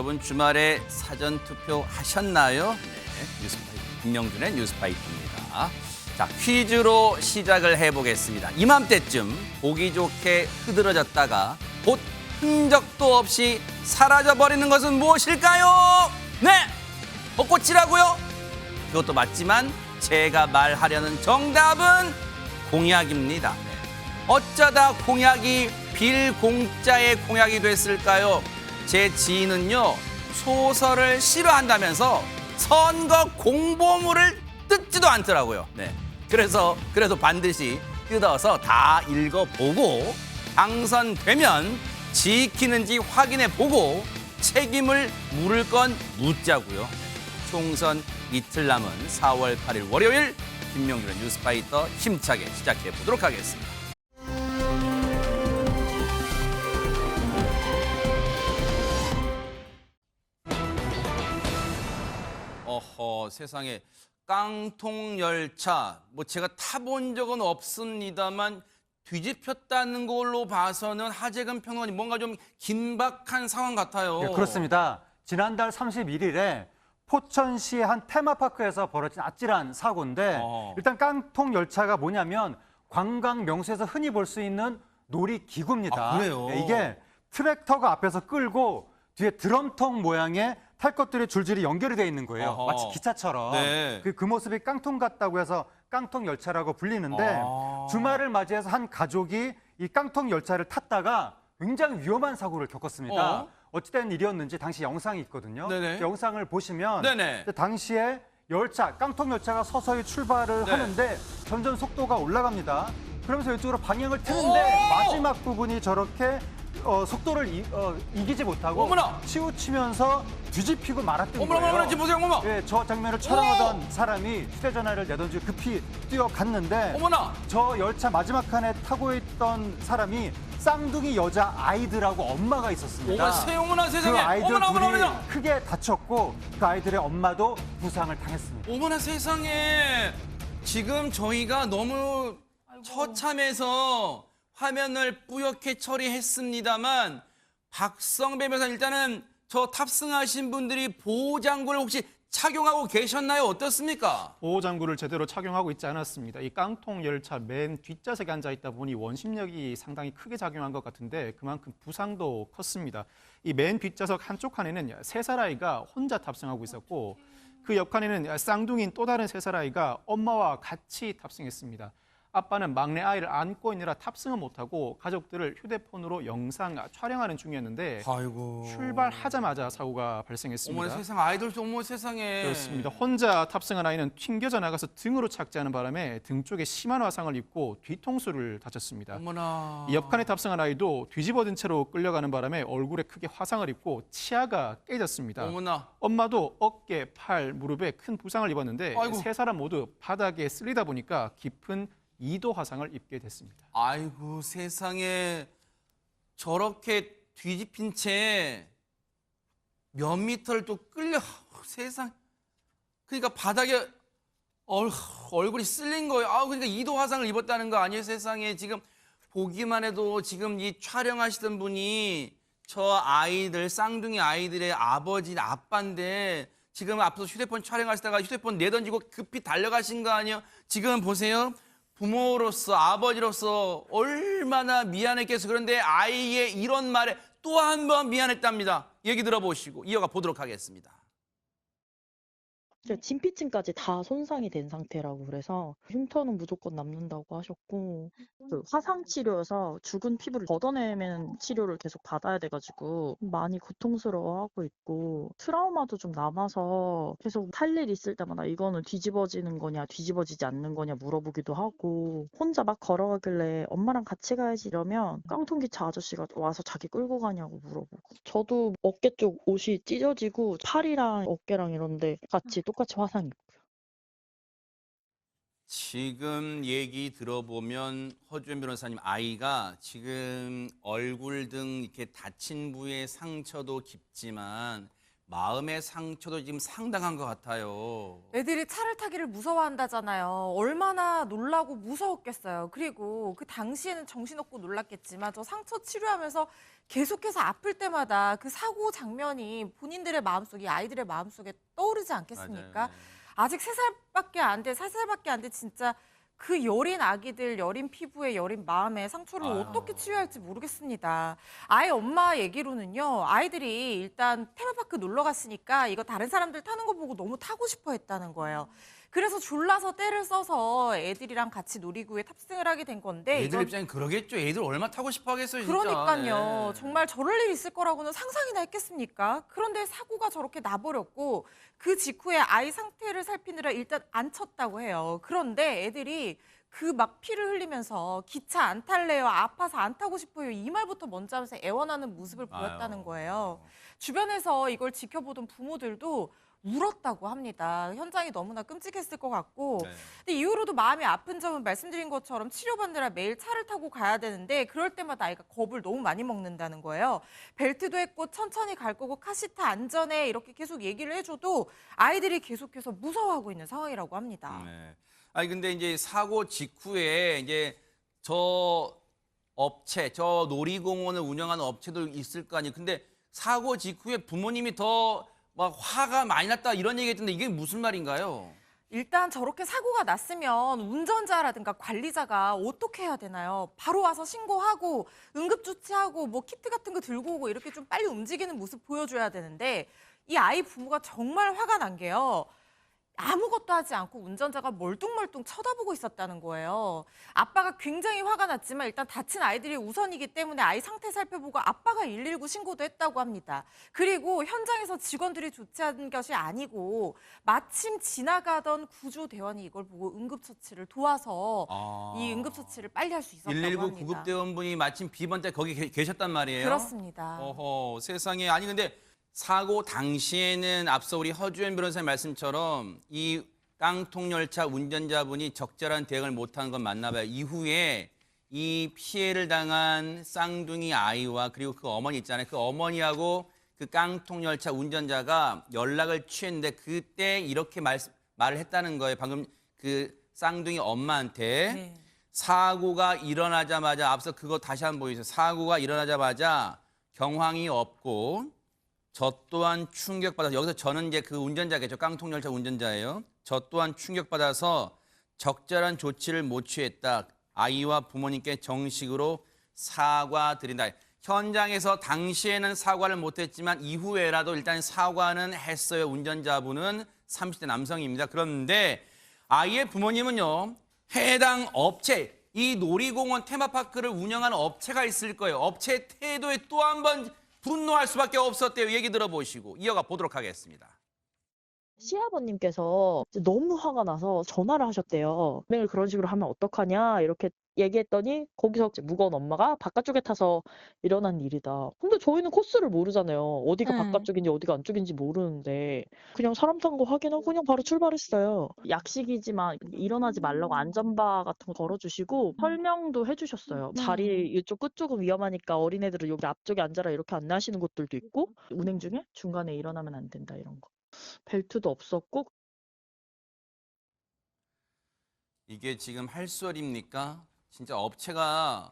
여러분 주말에 사전 투표 하셨나요? 네, 김명준의 뉴스파이터입니다. 자, 퀴즈로 시작을 해보겠습니다. 이맘때쯤 보기 좋게 흐드러졌다가 곧 흔적도 없이 사라져버리는 것은 무엇일까요? 네! 벚꽃이라고요? 그것도 맞지만 제가 말하려는 정답은 공약입니다. 어쩌다 공약이 빌공짜의 공약이 됐을까요? 제 지인은요, 소설을 싫어한다면서 선거 공보물을 뜯지도 않더라고요. 네. 그래도 반드시 뜯어서 다 읽어보고 당선되면 지키는지 확인해보고 책임을 물을 건 묻자고요. 총선 이틀 남은 4월 8일 월요일 김명준의 뉴스파이터 힘차게 시작해 보도록 하겠습니다. 어허, 세상에 깡통 열차 뭐 제가 타본 적은 없습니다만 뒤집혔다는 걸로 봐서는 하재근 평론가님 뭔가 좀 긴박한 상황 같아요. 네, 그렇습니다. 지난달 31일에 포천시의 한 테마파크에서 벌어진 아찔한 사고인데 일단 깡통 열차가 뭐냐면 관광 명소에서 흔히 볼 수 있는 놀이기구입니다. 아, 그래요? 네, 이게 트랙터가 앞에서 끌고 뒤에 드럼통 모양의 탈 것들이 줄줄이 연결이 돼 있는 거예요. 어허. 마치 기차처럼. 네. 그 모습이 깡통 같다고 해서 깡통 열차라고 불리는데 주말을 맞이해서 한 가족이 이 깡통 열차를 탔다가 굉장히 위험한 사고를 겪었습니다. 어찌된 일이었는지 당시 영상이 있거든요. 네네. 그 영상을 보시면 네네. 당시에 깡통 열차가 서서히 출발을 네. 하는데 점점 속도가 올라갑니다. 그러면서 이쪽으로 방향을 트는데 마지막 부분이 저렇게 속도를 이기지 못하고 어머나! 치우치면서 뒤집히고 말았던 거예요. 어머나, 지금 보세요, 어머. 예, 저 장면을 촬영하던 사람이 휴대전화를 내던지고 급히 뛰어갔는데 어머나. 저 열차 마지막 칸에 타고 있던 사람이 쌍둥이 여자 아이들하고 엄마가 있었습니다. 어머나 세상에. 그 아이들 어머나, 둘이 어머나. 크게 다쳤고 그 아이들의 엄마도 부상을 당했습니다. 어머나 세상에. 지금 저희가 너무 처참해서 화면을 뿌옇게 처리했습니다만 박성배 변호사 일단은 저 탑승하신 분들이 보호장구를 혹시 착용하고 계셨나요? 어떻습니까? 보호장구를 제대로 착용하고 있지 않았습니다. 이 깡통 열차 맨 뒷좌석에 앉아 있다 보니 원심력이 상당히 크게 작용한 것 같은데 그만큼 부상도 컸습니다. 이 맨 뒷좌석 한쪽 칸에는 3살 아이가 혼자 탑승하고 있었고 그 옆칸에는 쌍둥이인 또 다른 3살 아이가 엄마와 같이 탑승했습니다. 아빠는 막내 아이를 안고 있느라 탑승은 못하고 가족들을 휴대폰으로 영상 촬영하는 중이었는데 아이고. 출발하자마자 사고가 발생했습니다. 어머나 세상 아이들도 어머 세상에. 그렇습니다. 혼자 탑승한 아이는 튕겨져 나가서 등으로 착지하는 바람에 등 쪽에 심한 화상을 입고 뒤통수를 다쳤습니다. 어머나. 이 옆칸에 탑승한 아이도 뒤집어진 채로 끌려가는 바람에 얼굴에 크게 화상을 입고 치아가 깨졌습니다. 어머나. 엄마도 어깨, 팔, 무릎에 큰 부상을 입었는데 아이고. 3사람 모두 바닥에 쓸리다 보니까 깊은 2도 화상을 입게 됐습니다. 아이고 세상에 저렇게 뒤집힌 채 몇 미터를 또 끌려 세상 그러니까 바닥에 얼굴이 쓸린 거예요. 그러니까 2도 화상을 입었다는 거 아니에요? 세상에 지금 보기만 해도 지금 이 촬영하시던 분이 저 아이들 쌍둥이 아이들의 아빠인데 지금 앞서서 휴대폰 촬영하시다가 휴대폰 내던지고 급히 달려가신 거 아니에요? 지금 보세요. 부모로서 아버지로서 얼마나 미안했겠어. 그런데 아이의 이런 말에 또 한 번 미안했답니다. 얘기 들어보시고 이어가 보도록 하겠습니다. 진피층까지 다 손상이 된 상태라고 그래서 흉터는 무조건 남는다고 하셨고 그 화상 치료여서 죽은 피부를 걷어내는 치료를 계속 받아야 돼가지고 많이 고통스러워하고 있고 트라우마도 좀 남아서 계속 탈 일 있을 때마다 이거는 뒤집어지는 거냐 뒤집어지지 않는 거냐 물어보기도 하고 혼자 막 걸어가길래 엄마랑 같이 가야지 이러면 깡통기차 아저씨가 와서 자기 끌고 가냐고 물어보고 저도 어깨 쪽 옷이 찢어지고 팔이랑 어깨랑 이런데 같이 똑같이 화상 입고요. 지금 얘기 들어보면 허주연 변호사님 아이가 지금 얼굴 등 이렇게 다친 부위의 상처도 깊지만 마음의 상처도 지금 상당한 것 같아요. 애들이 차를 타기를 무서워한다잖아요. 얼마나 놀라고 무서웠겠어요. 그리고 그 당시에는 정신없고 놀랐겠지만 저 상처 치료하면서 계속해서 아플 때마다 그 사고 장면이 본인들의 마음속에, 아이들의 마음속에 떠오르지 않겠습니까? 맞아요. 아직 3살밖에 안 돼, 4살밖에 안 돼 진짜 그 여린 아기들, 여린 피부에 여린 마음에 상처를 아유. 어떻게 치유할지 모르겠습니다. 아이 엄마 얘기로는요, 아이들이 일단 테마파크 놀러 갔으니까 이거 다른 사람들 타는 거 보고 너무 타고 싶어 했다는 거예요. 그래서 졸라서 떼를 써서 애들이랑 같이 놀이구에 탑승을 하게 된 건데 애들 이건 입장엔 그러겠죠. 애들 얼마 타고 싶어 하겠어요, 진짜. 그러니까요. 네. 정말 저럴 일 있을 거라고는 상상이나 했겠습니까? 그런데 사고가 저렇게 나버렸고 그 직후에 아이 상태를 살피느라 일단 안 쳤다고 해요. 그런데 애들이 그 막 피를 흘리면서 기차 안 탈래요, 아파서 안 타고 싶어요 이 말부터 먼저 하면서 애원하는 모습을 보였다는 아유. 거예요. 주변에서 이걸 지켜보던 부모들도 울었다고 합니다. 현장이 너무나 끔찍했을 것 같고 네. 근데 이후로도 마음이 아픈 점은 말씀드린 것처럼 치료받느라 매일 차를 타고 가야 되는데 그럴 때마다 아이가 겁을 너무 많이 먹는다는 거예요. 벨트도 했고 천천히 갈 거고 카시트 안전해 이렇게 계속 얘기를 해줘도 아이들이 계속해서 무서워하고 있는 상황이라고 합니다. 네. 아니 근데 이제 사고 직후에 이제 저 업체, 저 놀이공원을 운영하는 업체도 있을 거 아니에요. 근데 사고 직후에 부모님이 더 막 화가 많이 났다 이런 얘기했던데 이게 무슨 말인가요? 일단 저렇게 사고가 났으면 운전자라든가 관리자가 어떻게 해야 되나요? 바로 와서 신고하고 응급조치하고 뭐 키트 같은 거 들고 오고 이렇게 좀 빨리 움직이는 모습 보여줘야 되는데 이 아이 부모가 정말 화가 난 게요. 아무것도 하지 않고 운전자가 멀뚱멀뚱 쳐다보고 있었다는 거예요. 아빠가 굉장히 화가 났지만 일단 다친 아이들이 우선이기 때문에 아이 상태 살펴보고 아빠가 119 신고도 했다고 합니다. 그리고 현장에서 직원들이 조치한 것이 아니고 마침 지나가던 구조대원이 이걸 보고 응급처치를 도와서 이 응급처치를 빨리 할 수 있었다고 119 합니다. 구급대원분이 마침 비번 때 거기 계셨단 말이에요. 그렇습니다. 어허, 세상에. 아니 근데 사고 당시에는 앞서 우리 허주연 변호사님 말씀처럼 이 깡통열차 운전자분이 적절한 대응을 못한 건 맞나 봐요. 이후에 이 피해를 당한 쌍둥이 아이와 그리고 그 어머니 있잖아요. 그 어머니하고 그 깡통열차 운전자가 연락을 취했는데 그때 이렇게 말을 했다는 거예요. 방금 그 쌍둥이 엄마한테. 네. 사고가 일어나자마자 앞서 그거 다시 한번 보여주세요. 사고가 일어나자마자 경황이 없고 저 또한 충격받아서 여기서 저는 이제 그 운전자겠죠. 깡통열차 운전자예요. 저 또한 충격받아서 적절한 조치를 못 취했다. 아이와 부모님께 정식으로 사과드린다. 현장에서 당시에는 사과를 못했지만 이후에라도 일단 사과는 했어요. 운전자분은 30대 남성입니다. 그런데 아이의 부모님은요. 해당 업체, 이 놀이공원 테마파크를 운영하는 업체가 있을 거예요. 업체의 태도에 또 한 번 분노할 수밖에 없었대요. 얘기 들어보시고 이어가 보도록 하겠습니다. 시아버님께서 이제 너무 화가 나서 전화를 하셨대요. 은행을 그런 식으로 하면 어떡하냐 이렇게 얘기했더니 거기서 이제 무거운 엄마가 바깥쪽에 타서 일어난 일이다. 근데 저희는 코스를 모르잖아요. 어디가 바깥쪽인지 어디가 안쪽인지 모르는데 그냥 사람 탄 거 확인하고 그냥 바로 출발했어요. 약식이지만 일어나지 말라고 안전바 같은 거 걸어주시고 설명도 해주셨어요. 자리 이쪽 끝쪽은 위험하니까 어린애들은 여기 앞쪽에 앉아라 이렇게 안내하시는 곳들도 있고 운행 중에 중간에 일어나면 안 된다 이런 거. 벨트도 없었고 이게 지금 할 소리입니까? 진짜 업체가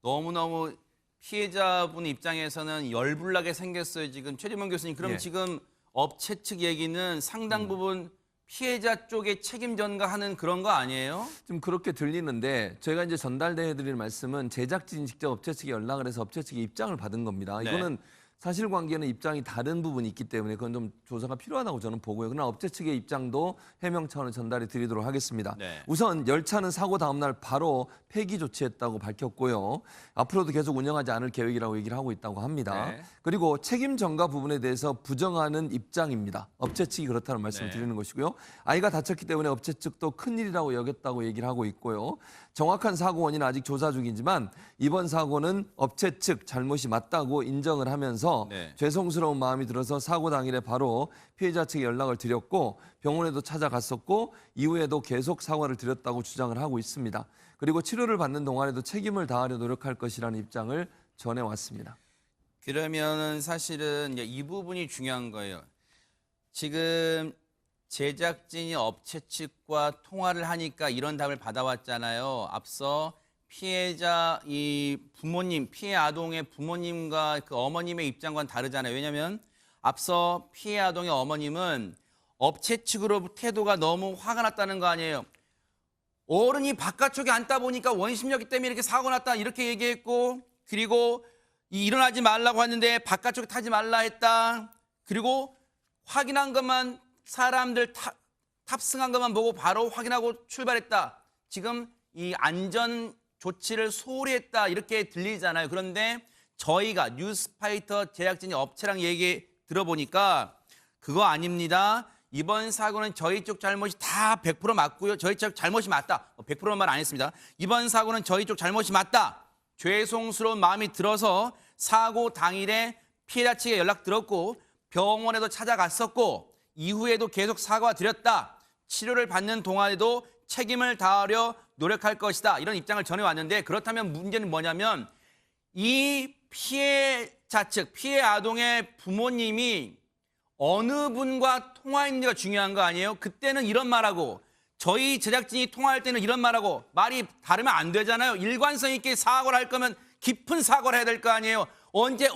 너무너무 피해자분 입장에서는 열불나게 생겼어요. 지금 최재문 교수님. 그럼 예. 지금 업체 측 얘기는 상당 부분 피해자 쪽에 책임 전가하는 그런 거 아니에요? 좀 그렇게 들리는데 저희가 이제 전달해 드릴 말씀은 제작진이 직접 업체 측에 연락을 해서 업체 측의 입장을 받은 겁니다. 네. 이거는 사실관계는 입장이 다른 부분이 있기 때문에 그건 좀 조사가 필요하다고 저는 보고요. 그러나 업체 측의 입장도 해명 차원을 전달해 드리도록 하겠습니다. 네. 우선 열차는 사고 다음 날 바로 폐기 조치했다고 밝혔고요. 앞으로도 계속 운영하지 않을 계획이라고 얘기를 하고 있다고 합니다. 네. 그리고 책임 전가 부분에 대해서 부정하는 입장입니다. 업체 측이 그렇다는 말씀을 네. 드리는 것이고요. 아이가 다쳤기 때문에 업체 측도 큰일이라고 여겼다고 얘기를 하고 있고요. 정확한 사고 원인은 아직 조사 중이지만 이번 사고는 업체 측 잘못이 맞다고 인정을 하면서 네. 죄송스러운 마음이 들어서 사고 당일에 바로 피해자 측에 연락을 드렸고 병원에도 찾아갔었고 이후에도 계속 사과를 드렸다고 주장을 하고 있습니다. 그리고 치료를 받는 동안에도 책임을 다하려 노력할 것이라는 입장을 전해왔습니다. 그러면은 사실은 이제 이 부분이 중요한 거예요. 지금 제작진이 업체 측과 통화를 하니까 이런 답을 받아왔잖아요. 앞서 피해자 이 부모님, 피해 아동의 부모님과 그 어머님의 입장과는 다르잖아요. 왜냐하면 앞서 피해 아동의 어머님은 업체 측으로 태도가 너무 화가 났다는 거 아니에요. 어른이 바깥쪽에 앉다 보니까 원심력이 때문에 이렇게 사고 났다 이렇게 얘기했고, 그리고 일어나지 말라고 하는데 바깥쪽에 타지 말라 했다. 그리고 확인한 것만 사람들 탑승한 것만 보고 바로 확인하고 출발했다. 지금 이 안전 조치를 소홀히 했다 이렇게 들리잖아요. 그런데 저희가 뉴스파이터 제작진이 업체랑 얘기 들어보니까 그거 아닙니다. 이번 사고는 저희 쪽 잘못이 다 100% 맞고요. 저희 쪽 잘못이 맞다. 100%는 말 안 했습니다. 이번 사고는 저희 쪽 잘못이 맞다. 죄송스러운 마음이 들어서 사고 당일에 피해자 측에 연락 들었고 병원에도 찾아갔었고 이후에도 계속 사과 드렸다. 치료를 받는 동안에도 책임을 다하려 노력할 것이다. 이런 입장을 전해왔는데, 그렇다면 문제는 뭐냐면 이 피해자 측, 피해 아동의 부모님이 어느 분과 통화했는지가 중요한 거 아니에요? 그때는 이런 말하고 저희 제작진이 통화할 때는 이런 말하고 말이 다르면 안 되잖아요. 일관성 있게 사과를 할 거면 깊은 사과를 해야 될 거 아니에요. 언제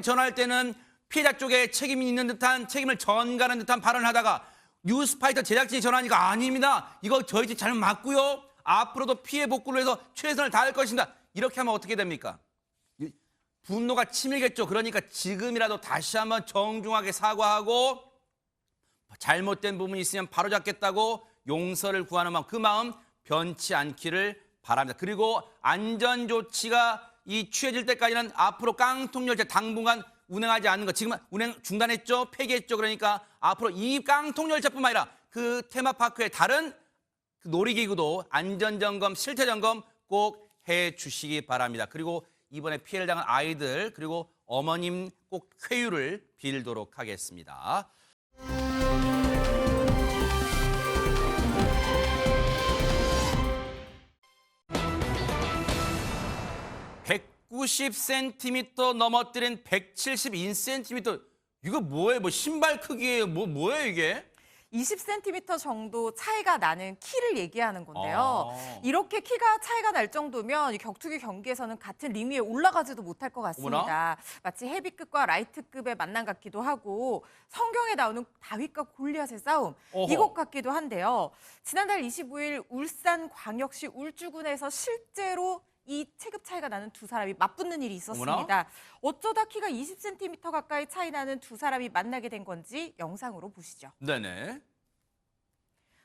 전화할 때는 피해자 쪽에 책임이 있는 듯한, 책임을 전가하는 듯한 발언을 하다가 뉴스파이터 제작진이 전화하니까 아닙니다. 이거 저희 집 잘못 맞고요. 앞으로도 피해 복구를 해서 최선을 다할 것입니다. 이렇게 하면 어떻게 됩니까? 분노가 치밀겠죠. 그러니까 지금이라도 다시 한번 정중하게 사과하고 잘못된 부분이 있으면 바로잡겠다고 용서를 구하는 마음, 그 마음 변치 않기를 바랍니다. 그리고 안전조치가 취해질 때까지는 앞으로 깡통열차 당분간 운행하지 않는 것, 지금 운행 중단했죠, 폐기했죠. 그러니까 앞으로 이 깡통열차뿐만 아니라 그 테마파크의 다른 그 놀이기구도 안전점검, 실태점검 꼭 해주시기 바랍니다. 그리고 이번에 피해를 당한 아이들 그리고 어머님 꼭 쾌유를 빌도록 하겠습니다. (190cm) 넘어뜨린 172cm. 이거 뭐예요? 뭐 신발 크기예요? 뭐예요 이게? 20cm 정도 차이가 나는 키를 얘기하는 건데요. 이렇게 키가 차이가 날 정도면 이 격투기 경기에서는 같은 링 위에 올라가지도 못할 것 같습니다. 어머나? 마치 헤비급과 라이트급의 만남 같기도 하고 성경에 나오는 다윗과 골리앗의 싸움 어허. 이것 같기도 한데요. 지난달 25일 울산광역시 울주군에서 실제로 이 체급 차이가 나는 두 사람이 맞붙는 일이 있었습니다. 어머나? 어쩌다 키가 20cm 가까이 차이 나는 두 사람이 만나게 된 건지 영상으로 보시죠. 네네.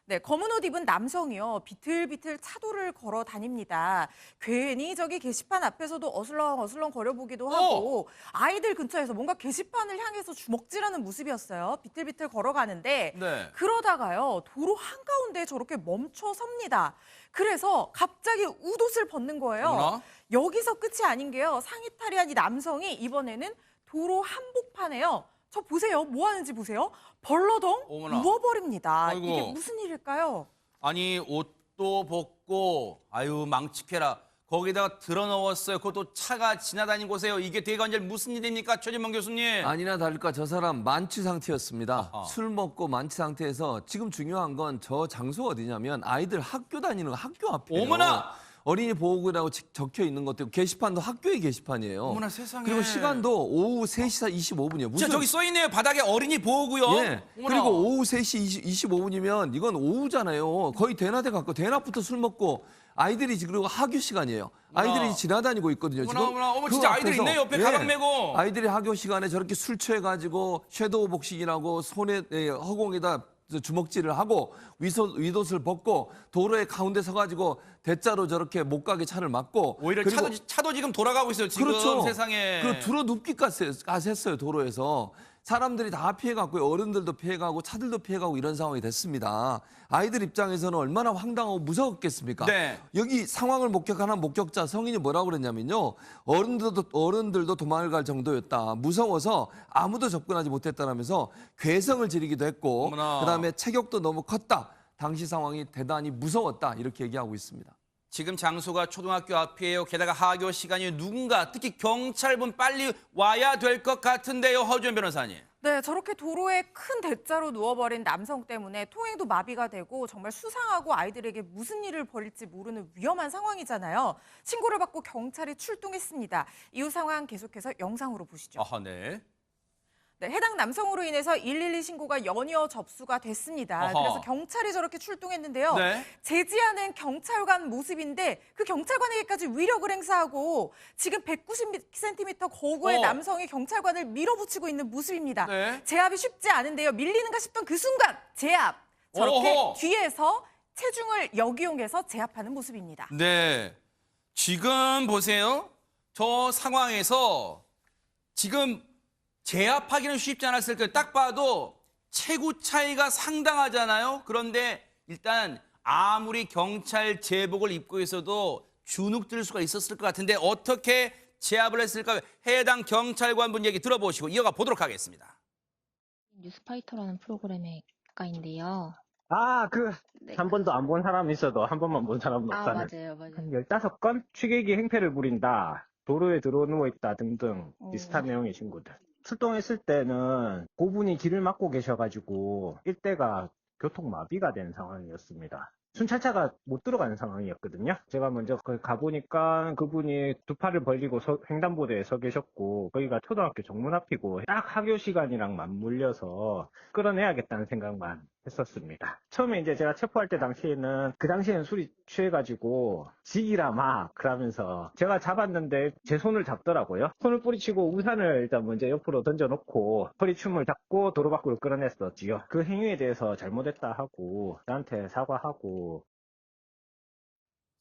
네, 검은 옷 입은 남성이요. 비틀비틀 차도를 걸어 다닙니다. 괜히 저기 게시판 앞에서도 어슬렁어슬렁 거려보기도 하고 아이들 근처에서 뭔가 게시판을 향해서 주먹질하는 모습이었어요. 비틀비틀 걸어가는데 네. 그러다가요. 도로 한가운데 저렇게 멈춰 섭니다. 그래서 갑자기 웃옷을 벗는 거예요. 어머나? 여기서 끝이 아닌 게요. 상의 탈의한 이 남성이 이번에는 도로 한복판에요. 저 보세요. 뭐 하는지 보세요. 벌러덩 어머나. 누워버립니다. 아이고. 이게 무슨 일일까요? 아니 옷도 벗고 아유 망측해라. 거기다가 드러넣었어요. 그것도 차가 지나다닌 곳에요. 이게 대관절 무슨 일입니까? 최진범 교수님. 아니나 다를까 저 사람 만취 상태였습니다. 아하. 술 먹고 만취 상태에서 지금 중요한 건 저 장소가 어디냐면 아이들 학교 다니는 학교 앞이에요. 어머나! 어린이 보호구라고 적혀 있는 것도 게시판도 학교의 게시판이에요. 어머나 세상에. 그리고 시간도 오후 3시 25분이에요. 진짜 저기 써 있네요. 바닥에 어린이 보호구요. 예. 어머나. 그리고 오후 3시 25분이면 이건 오후잖아요. 거의 대낮에 갔고 대낮부터 술 먹고 아이들이 지금 학교 시간이에요. 아이들이 지나다니고 있거든요. 지금. 어머 그 진짜 아이들이 앞에서. 있네 옆에 예. 가방 메고. 아이들이 학교 시간에 저렇게 술 취해가지고 섀도우 복식이라고 손에 허공에다 주먹질을 하고 윗옷을 벗고 도로의 가운데 서가지고 대자로 저렇게 못 가게 차를 막고 오히려 그리고 차도 지금 돌아가고 있어요. 지금 그렇죠. 세상에. 그리고 두루 눕기까지 했어요 도로에서. 사람들이 다 피해갔고요. 어른들도 피해가고 차들도 피해가고 이런 상황이 됐습니다. 아이들 입장에서는 얼마나 황당하고 무서웠겠습니까? 네. 여기 상황을 목격하는 목격자 성인이 뭐라고 그랬냐면요. 어른들도 도망을 갈 정도였다. 무서워서 아무도 접근하지 못했다라면서 괴성을 지르기도 했고 어머나. 그다음에 체격도 너무 컸다. 당시 상황이 대단히 무서웠다. 이렇게 얘기하고 있습니다. 지금 장소가 초등학교 앞이에요. 게다가 하교 시간이 누군가 특히 경찰분 빨리 와야 될 것 같은데요. 허주연 변호사님. 네, 저렇게 도로에 큰 대자로 누워버린 남성 때문에 통행도 마비가 되고 정말 수상하고 아이들에게 무슨 일을 벌일지 모르는 위험한 상황이잖아요. 신고를 받고 경찰이 출동했습니다. 이후 상황 계속해서 영상으로 보시죠. 아하, 네. 네, 해당 남성으로 인해서 112 신고가 연이어 접수가 됐습니다. 어허. 그래서 경찰이 저렇게 출동했는데요. 네. 제지하는 경찰관 모습인데 그 경찰관에게까지 위력을 행사하고 지금 190cm 거구의 남성이 경찰관을 밀어붙이고 있는 모습입니다. 네. 제압이 쉽지 않은데요. 밀리는가 싶던 그 순간 제압! 저렇게 어허. 뒤에서 체중을 역이용해서 제압하는 모습입니다. 네. 지금 보세요. 저 상황에서 지금 제압하기는 쉽지 않았을 거예요. 딱 봐도 체구 차이가 상당하잖아요. 그런데 일단 아무리 경찰 제복을 입고 있어도 주눅 들 수가 있었을 것 같은데 어떻게 제압을 했을까요? 해당 경찰관분 얘기 들어보시고 이어가 보도록 하겠습니다. 뉴스파이터라는 프로그램의 작가인데요. 네. 한 번도 안 본 사람이 있어도 한 번만 본 사람은 아, 없다는. 맞아요, 맞아요. 한 15건 취객이 행패를 부린다, 도로에 들어 누워 있다 등등 비슷한 내용의 신고들. 출동했을 때는 고분이 길을 막고 계셔가지고 일대가 교통마비가 된 상황이었습니다. 순찰차가 못 들어가는 상황이었거든요. 제가 먼저 거기 가보니까 그분이 두 팔을 벌리고 횡단보도에 서 계셨고 거기가 초등학교 정문 앞이고 딱 하교 시간이랑 맞물려서 끌어내야겠다는 생각만 했었습니다. 처음에 이제 제가 체포할 때 당시에는 그 당시에는 술이 취해가지고 지기라 막 그러면서 제가 잡았는데 제 손을 잡더라고요. 손을 뿌리치고 우산을 일단 먼저 옆으로 던져놓고 허리춤을 잡고 도로 밖으로 끌어냈었지요. 그 행위에 대해서 잘못했다 하고 저한테 사과하고.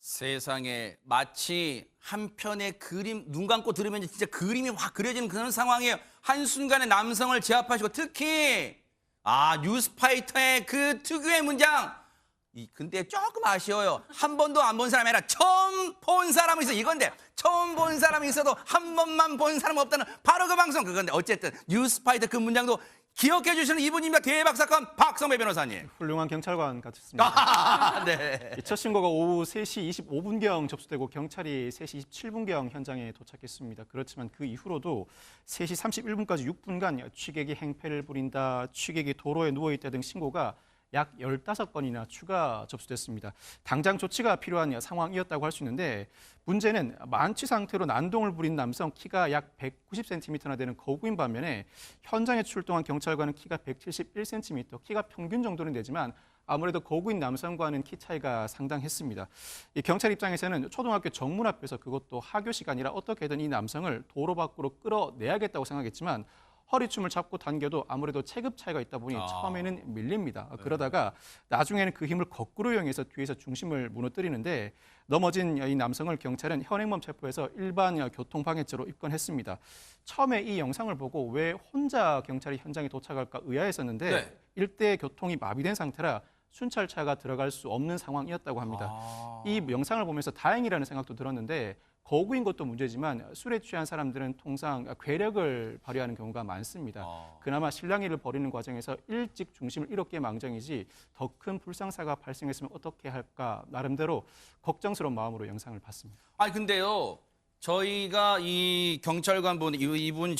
세상에 마치 한 편의 그림, 눈 감고 들으면 진짜 그림이 확 그려지는 그런 상황이에요. 한순간에 남성을 제압하시고 특히 뉴스파이터의 그 특유의 문장. 근데 조금 아쉬워요. 한 번도 안 본 사람이 아니라 처음 본 사람이 있어. 이건데 처음 본 사람이 있어도 한 번만 본 사람 없다는 바로 그 방송 그건데 어쨌든 뉴스파이터 그 문장도 기억해 주시는 이분입니다. 대박 사건 박성배 변호사님. 훌륭한 경찰관 같습니다. 네. 첫 신고가 오후 3시 25분경 접수되고 경찰이 3시 27분경 현장에 도착했습니다. 그렇지만 그 이후로도 3시 31분까지 6분간 취객이 행패를 부린다, 취객이 도로에 누워있다 등 신고가 약 15건이나 추가 접수됐습니다. 당장 조치가 필요한 상황이었다고 할 수 있는데 문제는 만취 상태로 난동을 부린 남성 키가 약 190cm나 되는 거구인 반면에 현장에 출동한 경찰관은 키가 171cm, 키가 평균 정도는 되지만 아무래도 거구인 남성과는 키 차이가 상당했습니다. 이 경찰 입장에서는 초등학교 정문 앞에서 그것도 하교 시간이라 어떻게든 이 남성을 도로 밖으로 끌어내야겠다고 생각했지만 허리춤을 잡고 당겨도 아무래도 체급 차이가 있다 보니 처음에는 밀립니다. 그러다가 나중에는 그 힘을 거꾸로 이용해서 뒤에서 중심을 무너뜨리는데 넘어진 이 남성을 경찰은 현행범 체포해서 일반 교통방해죄로 입건했습니다. 처음에 이 영상을 보고 왜 혼자 경찰이 현장에 도착할까 의아했었는데 네. 일대 교통이 마비된 상태라 순찰차가 들어갈 수 없는 상황이었다고 합니다. 이 영상을 보면서 다행이라는 생각도 들었는데 거구인 것도 문제지만 술에 취한 사람들은 통상 괴력을 발휘하는 경우가 많습니다. 그나마 실랑이를 벌이는 과정에서 일찍 중심을 잃었기에 망정이지 더 큰 불상사가 발생했으면 어떻게 할까 나름대로 걱정스러운 마음으로 영상을 봤습니다. 근데요. 저희가 이 경찰관분 이분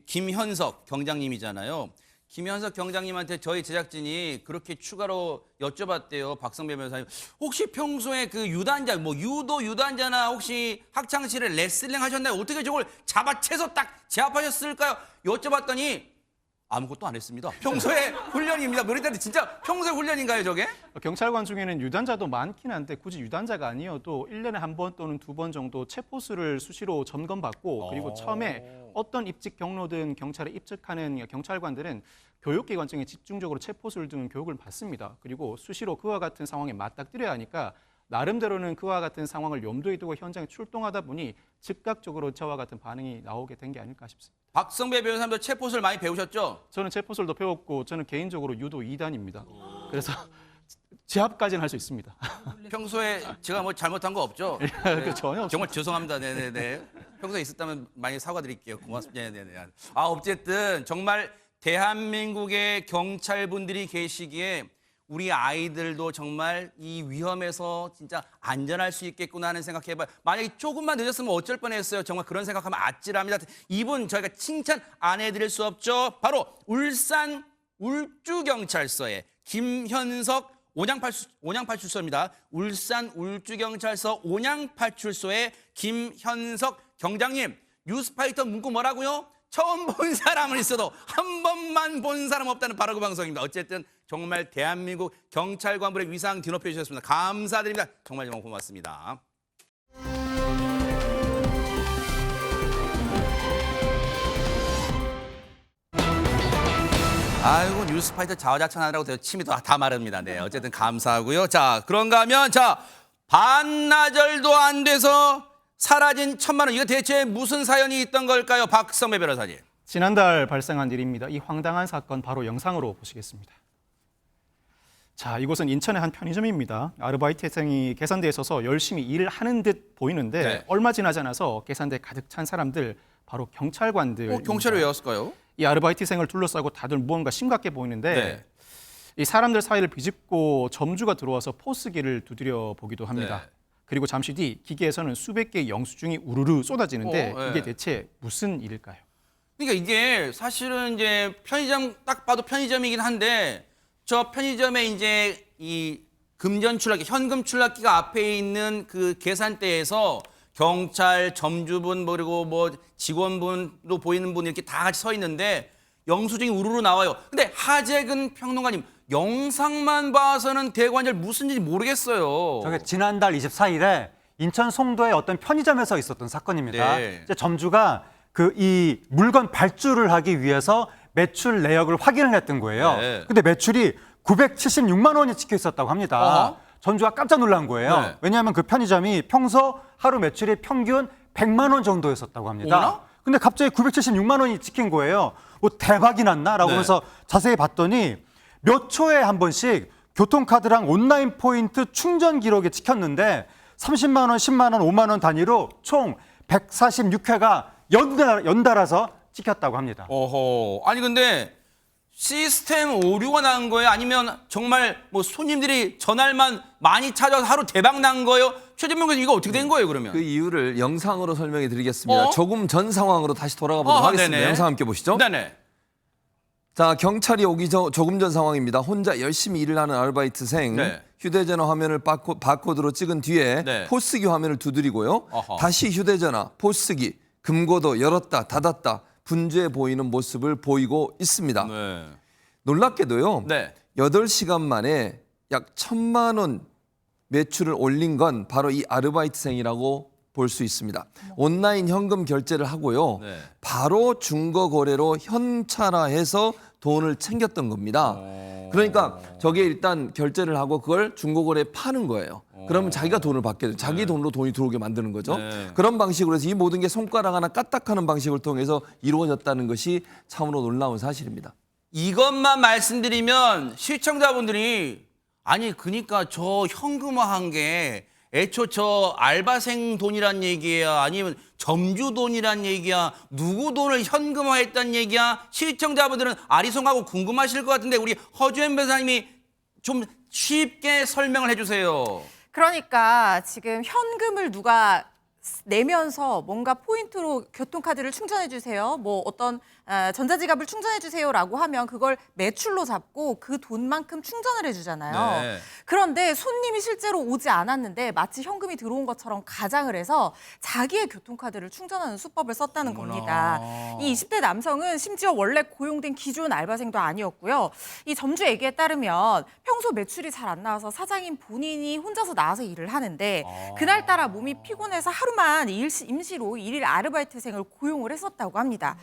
김현석 경장님이잖아요. 김현석 경장님한테 저희 제작진이 그렇게 추가로 여쭤봤대요. 박성배 변호사님. 혹시 평소에 그 유단자, 유도 유단자나 혹시 학창시절에 레슬링 하셨나요? 어떻게 저걸 잡아채서 딱 제압하셨을까요? 여쭤봤더니 아무것도 안 했습니다. 평소에 훈련입니다. 그랬더니 진짜 평소에 훈련인가요, 저게? 경찰관 중에는 유단자도 많긴 한데 굳이 유단자가 아니어도 1년에 한 번 또는 2번 정도 체포수를 수시로 점검받고 그리고 처음에 어떤 입직 경로든 경찰에 입직하는 경찰관들은 교육기관청에 집중적으로 체포수를 두는 교육을 받습니다. 그리고 수시로 그와 같은 상황에 맞닥뜨려야 하니까 나름대로는 그와 같은 상황을 염두에 두고 현장에 출동하다 보니 즉각적으로 저와 같은 반응이 나오게 된 게 아닐까 싶습니다. 박성배 변호사님도 체포술 많이 배우셨죠? 저는 체포술도 배웠고 저는 개인적으로 유도 2단입니다. 그래서 제압까지는 할 수 있습니다. 평소에 제가 잘못한 거 없죠? 전혀 없습니다. 정말 죄송합니다. 네네네. 평소에 있었다면 많이 사과드릴게요. 고맙습니다. 네네네. 어쨌든 정말 대한민국의 경찰분들이 계시기에 우리 아이들도 정말 이 위험에서 진짜 안전할 수 있겠구나 하는 생각해봐요. 만약에 조금만 늦었으면 어쩔 뻔했어요. 정말 그런 생각하면 아찔합니다. 이분 저희가 칭찬 안 해드릴 수 없죠. 바로 울산 울주경찰서의 김현석 온양파출소입니다. 울산 울주경찰서 온양파출소의 김현석 경장님, 뉴스파이터 문구 뭐라고요? 처음 본 사람은 있어도 한 번만 본 사람 없다는 바로 그 방송입니다. 어쨌든 정말 대한민국 경찰관부의 위상 뒤높여 주셨습니다. 감사드립니다. 정말 고맙습니다. 아이고, 뉴스파이터 자화자찬하느라고 침이 다 마릅니다. 네, 어쨌든 감사하고요. 자, 그런가 하면 반나절도 안 돼서 사라진 1,000만 원. 이거 대체 무슨 사연이 있던 걸까요? 박성배 변호사님. 지난달 발생한 일입니다. 이 황당한 사건 바로 영상으로 보시겠습니다. 자, 이곳은 인천의 한 편의점입니다. 아르바이트생이 계산대에 서서 열심히 일을 하는 듯 보이는데 네. 얼마 지나지 않아서 계산대에 가득 찬 사람들, 바로 경찰관들. 경찰이 왜 왔을까요? 이 아르바이트생을 둘러싸고 다들 무언가 심각해 보이는데 네. 이 사람들 사이를 비집고 점주가 들어와서 포스기를 두드려 보기도 합니다. 네. 그리고 잠시 뒤 기계에서는 수백 개의 영수증이 우르르 쏟아지는데 네. 이게 대체 무슨 일일까요? 그러니까 이게 사실은 이제 편의점 딱 봐도 편의점이긴 한데 저 편의점에 이제 이 금전 출납기, 현금 출납기가 앞에 있는 그 계산대에서 경찰, 점주분 그리고 직원분도 보이는 분 이렇게 다 같이 서 있는데 영수증이 우르르 나와요. 근데 하재근 평론가님, 영상만 봐서는 대관절 무슨 일인지 모르겠어요. 저게 지난달 24일에 인천 송도의 어떤 편의점에서 있었던 사건입니다. 네. 이제 점주가 이 물건 발주를 하기 위해서 매출 내역을 확인을 했던 거예요. 네. 근데 매출이 976만 원이 찍혀 있었다고 합니다. 어허. 점주가 깜짝 놀란 거예요. 네. 왜냐하면 그 편의점이 평소 하루 매출이 평균 100만 원 정도였었다고 합니다. 어머나? 근데 갑자기 976만 원이 찍힌 거예요. 뭐 대박이 났나라고 네. 해서 자세히 봤더니 몇 초에 한 번씩 교통카드랑 온라인 포인트 충전 기록이 찍혔는데 30만 원, 10만 원, 5만 원 단위로 총 146회가 연달아서 찍혔다고 합니다. 어허. 아니 근데 시스템 오류가 난 거예요? 아니면 정말 손님들이 전날만 많이 찾아서 하루 대박 난 거예요? 최진명 교수님, 이거 어떻게 된 거예요, 그러면? 그 이유를 영상으로 설명해 드리겠습니다. 조금 전 상황으로 다시 돌아가 보도록 하겠습니다. 네네. 영상 함께 보시죠. 네네. 자, 경찰이 오기 조금 전 상황입니다. 혼자 열심히 일을 하는 아르바이트생. 네. 휴대전화 화면을 바코드로 찍은 뒤에 네. 포스기 화면을 두드리고요. 어허. 다시 휴대전화, 포스기, 금고도 열었다 닫았다 분주해 보이는 모습을 보이고 있습니다. 네. 놀랍게도요. 네. 8시간 만에 약 1,000만 원 매출을 올린 건 바로 이 아르바이트생이라고 볼 수 있습니다. 온라인 현금 결제를 하고요. 네. 바로 중고 거래로 현찰화해서 돈을 챙겼던 겁니다. 그러니까 저게 일단 결제를 하고 그걸 중고 거래에 파는 거예요. 그러면 자기가 돈을 받게 돼요. 자기 돈으로 돈이 들어오게 만드는 거죠. 네. 그런 방식으로 해서 이 모든 게 손가락 하나 까딱하는 방식을 통해서 이루어졌다는 것이 참으로 놀라운 사실입니다. 이것만 말씀드리면 시청자분들이 아니 그러니까 저 현금화한 게 애초 저 알바생 돈이란 얘기야 아니면 점주 돈이란 얘기야 누구 돈을 현금화했단 얘기야 시청자분들은 아리송하고 궁금하실 것 같은데 우리 허주현 변호사님이 좀 쉽게 설명을 해주세요. 그러니까 지금 현금을 누가 내면서 뭔가 포인트로 교통카드를 충전해 주세요. 뭐 어떤 전자지갑을 충전해 주세요라고 하면 그걸 매출로 잡고 그 돈만큼 충전을 해주잖아요. 네. 그런데 손님이 실제로 오지 않았는데 마치 현금이 들어온 것처럼 가장을 해서 자기의 교통카드를 충전하는 수법을 썼다는 겁니다. 이 20대 남성은 심지어 원래 고용된 기존 알바생도 아니었고요. 이 점주 얘기에 따르면 평소 매출이 잘 안 나와서 사장인 본인이 혼자서 나와서 일을 하는데 그날따라 몸이 피곤해서 하루만 임시로 일일 아르바이트생을 고용을 했었다고 합니다.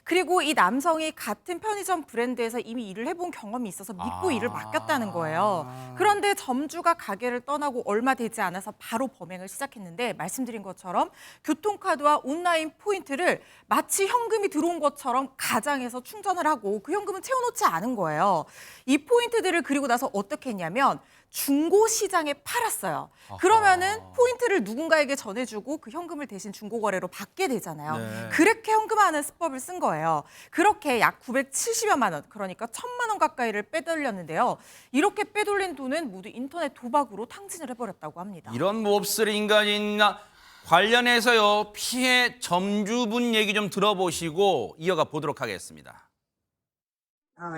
그리고 이 남성이 같은 편의점 브랜드에서 이미 일을 해본 경험이 있어서 믿고 일을 맡겼다는 거예요. 그런데 점주가 가게를 떠나고 얼마 되지 않아서 바로 범행을 시작했는데 말씀드린 것처럼 교통카드와 온라인 포인트를 마치 현금이 들어온 것처럼 가장해서 충전을 하고 그 현금은 채워놓지 않은 거예요. 이 포인트들을 그리고 나서 어떻게 했냐면 중고 시장에 팔았어요. 그러면은 포인트를 누군가에게 전해주고 그 현금을 대신 중고 거래로 받게 되잖아요. 네. 그렇게 현금화하는 수법을 쓴 거예요. 그렇게 약 970여만 원, 그러니까 1,000만 원 가까이를 빼돌렸는데요. 이렇게 빼돌린 돈은 모두 인터넷 도박으로 탕진을 해버렸다고 합니다. 이런 몹쓸 인간이 있나. 관련해서요, 피해 점주분 얘기 좀 들어보시고 이어가 보도록 하겠습니다.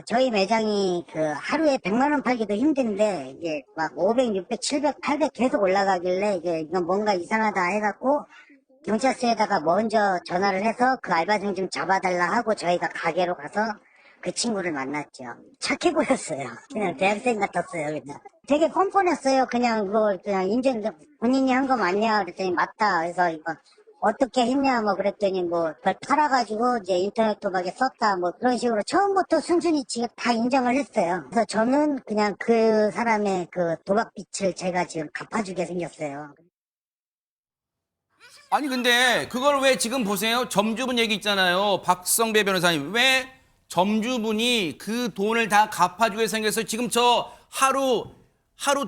저희 매장이 하루에 100만 원 팔기도 힘든데 이제 막 500, 600, 700, 800 계속 올라가길래 이건 뭔가 이상하다 해갖고 경찰서에다가 먼저 전화를 해서 그 알바생 좀 잡아달라 하고 저희가 가게로 가서 그 친구를 만났죠. 착해 보였어요. 그냥 대학생 같았어요. 그냥 되게 뻔뻔했어요. 그냥 인정 본인이 한 거 맞냐 그랬더니 맞다. 그래서 이거 어떻게 했냐 그랬더니 그걸 팔아가지고 이제 인터넷 도박에 썼다 그런 식으로 처음부터 순순히 지금 다 인정을 했어요. 그래서 저는 그냥 그 사람의 그 도박빚을 제가 지금 갚아주게 생겼어요. 아니 근데 그걸 왜 지금 보세요. 점주분 얘기 있잖아요. 박성배 변호사님. 왜 점주분이 그 돈을 다 갚아주게 생겼어요. 지금 저 하루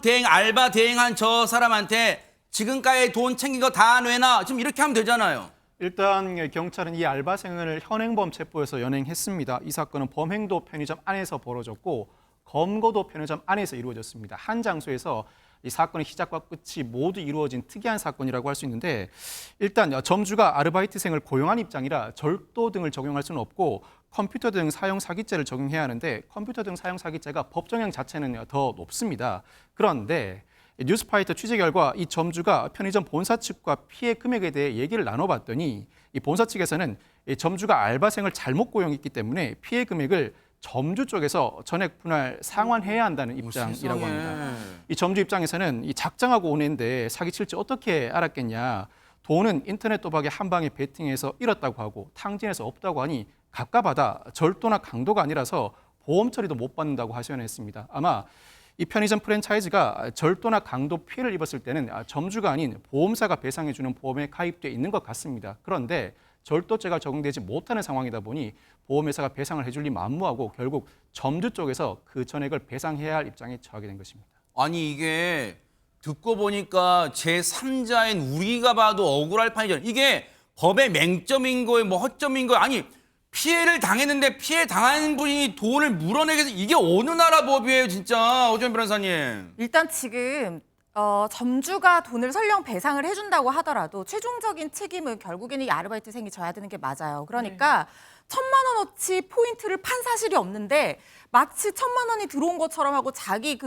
대행 알바 대행한 저 사람한테 지금까지 돈 챙긴 거 다 내놔. 지금 이렇게 하면 되잖아요. 일단 경찰은 이 알바생을 현행범 체포해서 연행했습니다. 이 사건은 범행도 편의점 안에서 벌어졌고 검거도 편의점 안에서 이루어졌습니다. 한 장소에서 이 사건의 시작과 끝이 모두 이루어진 특이한 사건이라고 할 수 있는데 일단 점주가 아르바이트생을 고용한 입장이라 절도 등을 적용할 수는 없고 컴퓨터 등 사용 사기죄를 적용해야 하는데 컴퓨터 등 사용 사기죄가 법정형 자체는 더 높습니다. 그런데 뉴스파이터 취재 결과 이 점주가 편의점 본사 측과 피해 금액에 대해 얘기를 나눠봤더니 이 본사 측에서는 이 점주가 알바생을 잘못 고용했기 때문에 피해 금액을 점주 쪽에서 전액 분할 상환해야 한다는 입장이라고 합니다. 이 점주 입장에서는 이 작정하고 온 애인데 사기칠지 어떻게 알았겠냐. 돈은 인터넷 도박에 한 방에 베팅해서 잃었다고 하고 탕진해서 없다고 하니 갑갑하다. 절도나 강도가 아니라서 보험 처리도 못 받는다고 하소연했습니다. 아마 이 편의점 프랜차이즈가 절도나 강도 피해를 입었을 때는 점주가 아닌 보험사가 배상해주는 보험에 가입돼 있는 것 같습니다. 그런데 절도죄가 적용되지 못하는 상황이다 보니 보험회사가 배상을 해줄 리 만무하고 결국 점주 쪽에서 그 전액을 배상해야 할 입장에 처하게 된 것입니다. 아니 이게 듣고 보니까 제3자인 우리가 봐도 억울할 판이잖아요. 이게 법의 맹점인 거예요, 허점인 거예요. 아니 피해를 당했는데 피해 당한 분이 돈을 물어내게 해서 이게 어느 나라 법이에요, 진짜 오전 변호사님. 일단 지금 점주가 돈을 설령 배상을 해준다고 하더라도 최종적인 책임은 결국에는 이 아르바이트생이 져야 되는 게 맞아요. 그러니까 1,000만 원어치 포인트를 판 사실이 없는데 마치 1,000만 원이 들어온 것처럼 하고 자기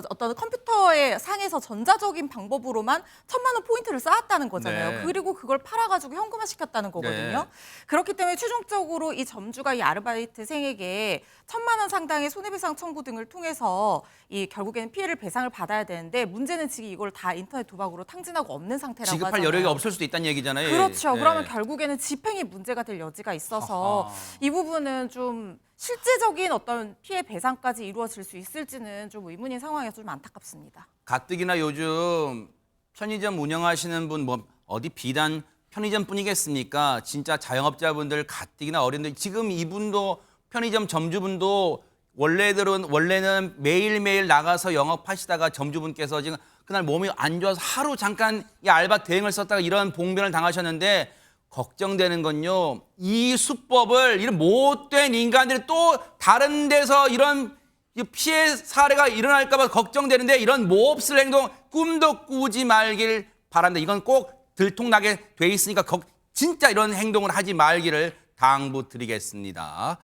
어떤 컴퓨터의 상에서 전자적인 방법으로만 1,000만 원 포인트를 쌓았다는 거잖아요. 네. 그리고 그걸 팔아가지고 현금화 시켰다는 거거든요. 네. 그렇기 때문에 최종적으로 이 점주가 이 아르바이트생에게 1,000만 원 상당의 손해배상 청구 등을 통해서 이 결국에는 피해를 배상을 받아야 되는데 문제는 지금 이걸 다 인터넷 도박으로 탕진하고 없는 상태라고 지급할 하잖아요. 여력이 없을 수도 있다는 얘기잖아요. 그렇죠. 네. 그러면 결국에는 집행이 문제가 될 여지가 있어서 이 부분은 좀 실제적인 어떤 피해 배상까지 이루어질 수 있을지는 좀 의문인 상황이어서 좀 안타깝습니다. 가뜩이나 요즘 편의점 운영하시는 분 어디 비단 편의점뿐이겠습니까? 진짜 자영업자분들 가뜩이나 어린데 지금 이분도 편의점 점주분도 원래는 매일매일 나가서 영업하시다가 점주분께서 지금 그날 몸이 안 좋아서 하루 잠깐 이 알바 대행을 썼다가 이런 봉변을 당하셨는데 걱정되는 건요. 이 수법을 이런 못된 인간들이 또 다른 데서 이런 피해 사례가 일어날까 봐 걱정되는데 이런 몹쓸 행동 꿈도 꾸지 말길 바랍니다. 이건 꼭 들통나게 돼 있으니까 진짜 이런 행동을 하지 말기를 당부드리겠습니다.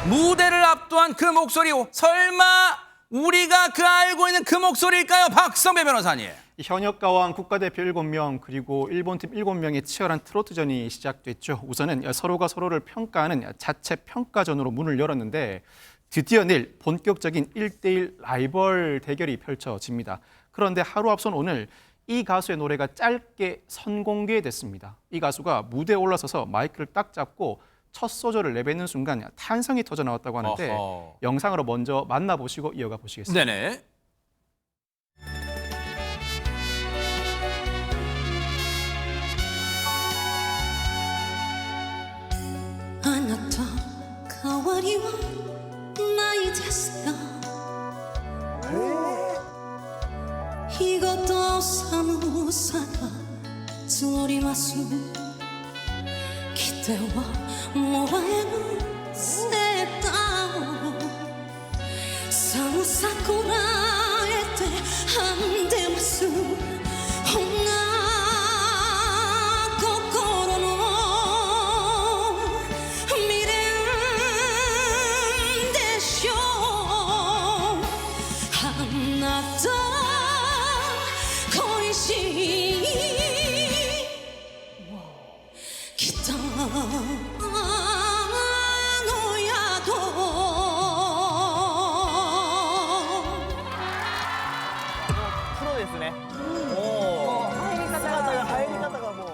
무대를 압도한 그 목소리, 설마 우리가 알고 있는 그 목소리일까요? 박성배 변호사님. 현역가왕 국가대표 7명 그리고 일본팀 7명의 치열한 트로트전이 시작됐죠. 우선은 서로가 서로를 평가하는 자체 평가전으로 문을 열었는데 드디어 내일 본격적인 1대1 라이벌 대결이 펼쳐집니다. 그런데 하루 앞선 오늘 이 가수의 노래가 짧게 선공개됐습니다. 이 가수가 무대에 올라서서 마이크를 딱 잡고 첫 소절을 내뱉는 순간 탄성이 터져 나왔다고 하는데 영상으로 먼저 만나보시고 이어가 보시겠습니다. 네네. わりはないですか日ごと寒さが募ります来てはもらえぬセーターを寒さこらえて編んでますほんな心の未練でしょうあなた恋しい北の宿プロですね。入り方がもう。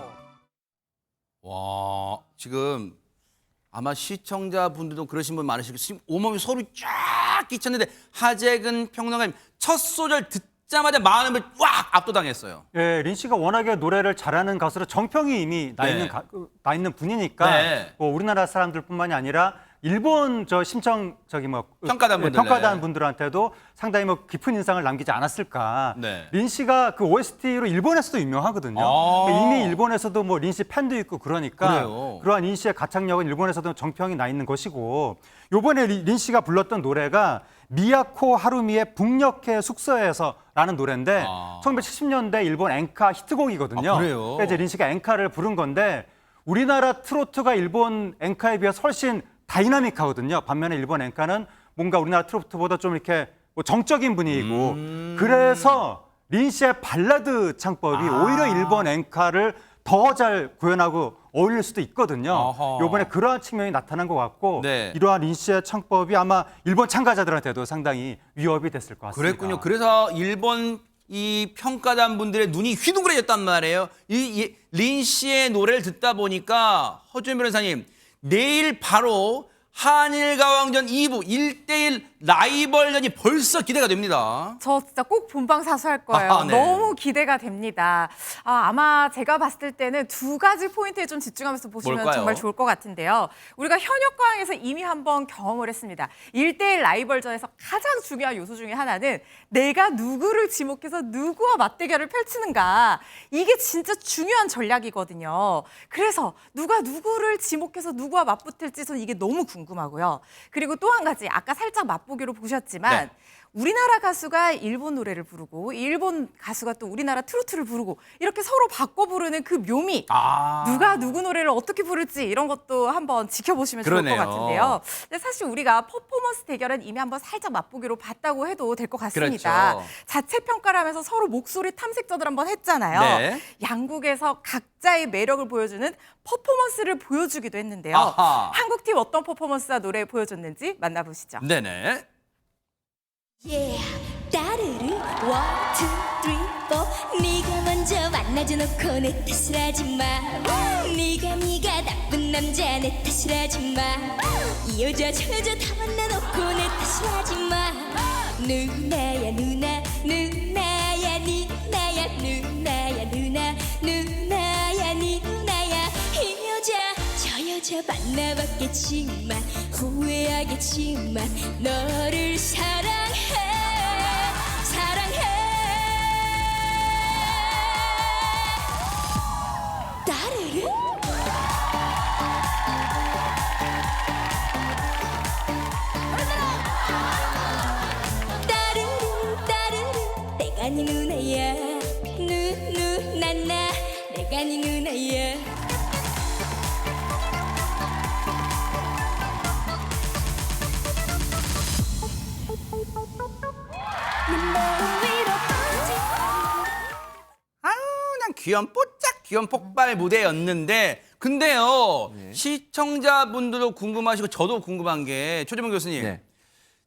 와, 지금 아마 시청자분들도 그러신 분 많으시고 지금 온몸이 소리 쫙 끼쳤는데 하재근 평론가님 첫 소절 듣자마자 마음을 꽉 압도당했어요. 예, 린 씨가 워낙에 노래를 잘하는 가수로 정평이 이미 나 있는 네. 나 있는 분이니까 네. 뭐 우리나라 사람들뿐만이 아니라 일본 평가단 분들, 평가단 네. 분들한테도 상당히 뭐 깊은 인상을 남기지 않았을까. 네. 린 씨가 그 OST로 일본에서도 유명하거든요. 그러니까 이미 일본에서도 뭐 린 씨 팬도 있고 그러니까 그래요. 그러한 린 씨의 가창력은 일본에서도 정평이 나 있는 것이고 요번에 린 씨가 불렀던 노래가 미야코 하루미의 북녘의 숙소에서라는 노래인데 1970년대 일본 엔카 히트곡이거든요. 아, 그래요? 그러니까 이제 린 씨가 엔카를 부른 건데 우리나라 트로트가 일본 엔카에 비해서 훨씬 다이나믹하거든요. 반면에 일본 엔카는 뭔가 우리나라 트로트보다 좀 이렇게 뭐 정적인 분위기고 그래서 린 씨의 발라드 창법이 오히려 일본 엔카를 더 잘 구현하고 어울릴 수도 있거든요. 아하. 이번에 그러한 측면이 나타난 것 같고 네. 이러한 린 씨의 창법이 아마 일본 참가자들한테도 상당히 위협이 됐을 것 같습니다. 그랬군요. 그래서 일본 이 평가단 분들의 눈이 휘둥그레졌단 말이에요. 린 씨의 노래를 듣다 보니까 허준 변호사님 내일 바로 한일가왕전 2부 1대1 라이벌전이 벌써 기대가 됩니다. 저 진짜 꼭 본방사수할 거예요. 아, 네. 너무 기대가 됩니다. 아마 제가 봤을 때는 두 가지 포인트에 좀 집중하면서 보시면 뭘까요? 정말 좋을 것 같은데요. 우리가 현역가왕에서 이미 한번 경험을 했습니다. 1대1 라이벌전에서 가장 중요한 요소 중에 하나는 내가 누구를 지목해서 누구와 맞대결을 펼치는가. 이게 진짜 중요한 전략이거든요. 그래서 누가 누구를 지목해서 누구와 맞붙을지 저는 이게 너무 궁금하고요. 그리고 또 한 가지 아까 살짝 맛보기로 보셨지만 네. 우리나라 가수가 일본 노래를 부르고 일본 가수가 또 우리나라 트로트를 부르고 이렇게 서로 바꿔 부르는 그 묘미 누가 누구 노래를 어떻게 부를지 이런 것도 한번 지켜보시면 그러네요. 좋을 것 같은데요. 근데 사실 우리가 퍼포먼스 대결은 이미 한번 살짝 맛보기로 봤다고 해도 될 것 같습니다. 그렇죠. 자체 평가를 하면서 서로 목소리 탐색전을 한번 했잖아요. 네. 양국에서 각자의 매력을 보여주는 퍼포먼스를 보여주기도 했는데요. 아하. 한국팀 어떤 퍼포먼스와 노래 보여줬는지 만나보시죠. 네네. Yeah, 따르르 1, 2, 3, 4 네가 먼저 만나줘놓고 내 탓을 하지마 네가 나쁜 남자 내 탓을 하지마 이 여자 저 여자 다 만나놓고 내 탓을 하지마 누나야 누나 누나야 니 나야 누나야 누나 누나야 니 누나야 이 여자 저 여자 만나봤겠지만 후회하겠지만 너를 사랑해 따르르 따르르 내가 네 누나야 누나나 내가 네 누나야 그냥 귀염 폭발 무대였는데 근데요 시청자분들도 궁금하시고 저도 궁금한 게 최재봉 교수님 네.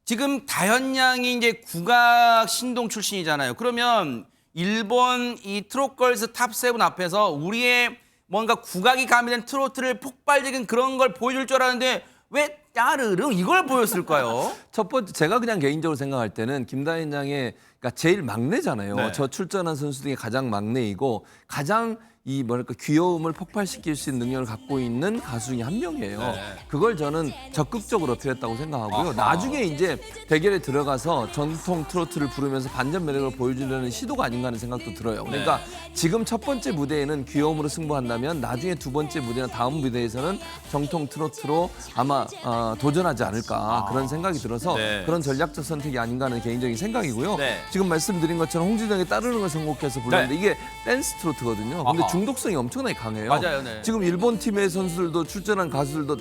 지금 다현 양이 이제 국악 신동 출신이잖아요. 그러면 일본 이 트롯걸스 탑7 앞에서 우리의 뭔가 국악이 가미된 트로트를 폭발적인 그런 걸 보여줄 줄 알았는데 왜 따르릉 이걸 보였을까요? 첫 번째 제가 그냥 개인적으로 생각할 때는 김다현 양의 그러니까 제일 막내잖아요. 네. 저 출전한 선수 중에 가장 막내이고 가장 이 뭐랄까 귀여움을 폭발시킬 수 있는 능력을 갖고 있는 가수 중에 한 명이에요. 네. 그걸 저는 적극적으로 어필했다고 생각하고요. 아하. 나중에 이제 대결에 들어가서 전통 트로트를 부르면서 반전 매력을 보여주려는 시도가 아닌가 하는 생각도 들어요. 그러니까 지금 첫 번째 무대에는 귀여움으로 승부한다면 나중에 두 번째 무대나 다음 무대에서는 정통 트로트로 아마 도전하지 않을까 그런 생각이 들어서 네. 그런 전략적 선택이 아닌가 하는 개인적인 생각이고요. 네. 지금 말씀드린 것처럼 홍진영이 따르는 걸 선곡해서 불렀는데 이게 댄스 트로트거든요. 근데 아하. 중독성이 엄청나게 강해요. 맞아요, 네. 지금 일본 팀의 선수들도 출전한 가수들도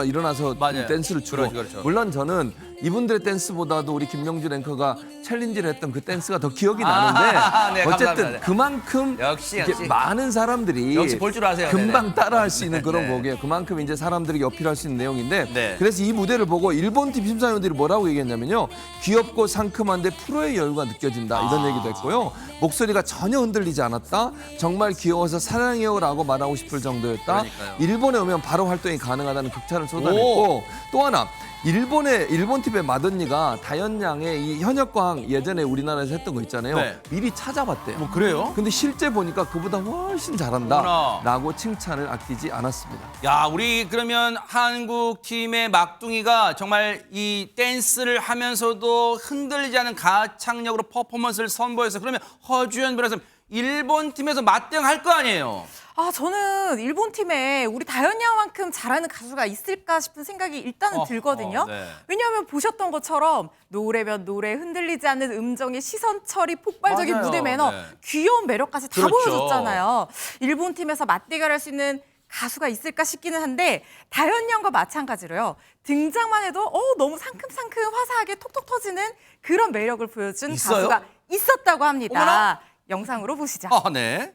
일어나서 맞아요. 댄스를 추고 그렇죠. 물론 저는 이분들의 댄스보다도 우리 김명준 앵커가 챌린지를 했던 그 댄스가 더 기억이 나는데 네, 어쨌든 감사합니다. 그만큼 역시, 이렇게 역시. 많은 사람들이 역시 볼 줄 아세요. 금방 네네. 따라할 수 있는 그런 네. 곡이에요. 그만큼 이제 사람들에게 어필할 수 있는 내용인데 네. 그래서 이 무대를 보고 일본 팀 심사위원들이 뭐라고 얘기했냐면요. 귀엽고 상큼한데 프로의 여유가 느껴진다 이런 얘기도 했고요. 목소리가 전혀 흔들리지 않았다. 정말 귀여워서 사랑해요라고 말하고 싶을 정도였다. 그러니까요. 일본에 오면 바로 활동이 가능하다는 극찬을 쏟아냈고 또 하나 일본 팀의 마더니가 다현 양의 이 현역광 예전에 우리나라에서 했던 거 있잖아요. 네. 미리 찾아봤대요. 뭐 그래요? 근데 실제 보니까 그보다 훨씬 어머나. 잘한다라고 칭찬을 아끼지 않았습니다. 야, 우리 그러면 한국 팀의 막둥이가 정말 이 댄스를 하면서도 흔들리지 않은 가창력으로 퍼포먼스를 선보여서 그러면 허주연 변호사님 일본 팀에서 맞대응할 거 아니에요? 아, 저는 일본 팀에 우리 다현양만큼 잘하는 가수가 있을까 싶은 생각이 일단은 들거든요. 네. 왜냐하면 보셨던 것처럼 노래면 노래, 흔들리지 않는 음정의 시선 처리, 폭발적인 맞아요. 무대 매너, 네. 귀여운 매력까지 다 그렇죠. 보여줬잖아요. 일본 팀에서 맞대결할 수 있는 가수가 있을까 싶기는 한데 다현양과 마찬가지로요. 등장만 해도 너무 상큼상큼 화사하게 톡톡 터지는 그런 매력을 보여준 있어요? 가수가 있었다고 합니다. 어머나. 영상으로 보시죠. 네.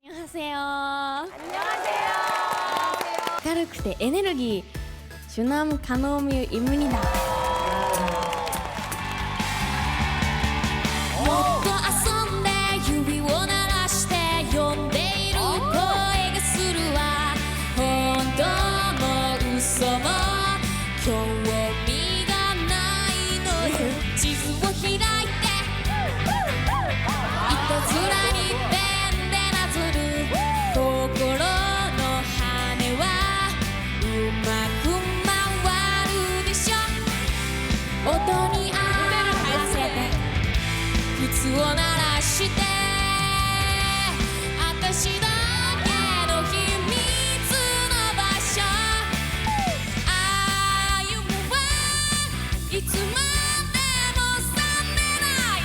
안녕하세요. 안녕하세요. 明るくてエネルギー、주남 가노뮤입니다.もっと遊んで指を鳴らして呼んでいる声がするわ。本当も嘘も興味がないのよ。地図を開いていたずらに心の羽はうまく回るでしょ。音に合わせて靴を鳴らして私だけの秘密の場所。歩むはいつまでも冷めない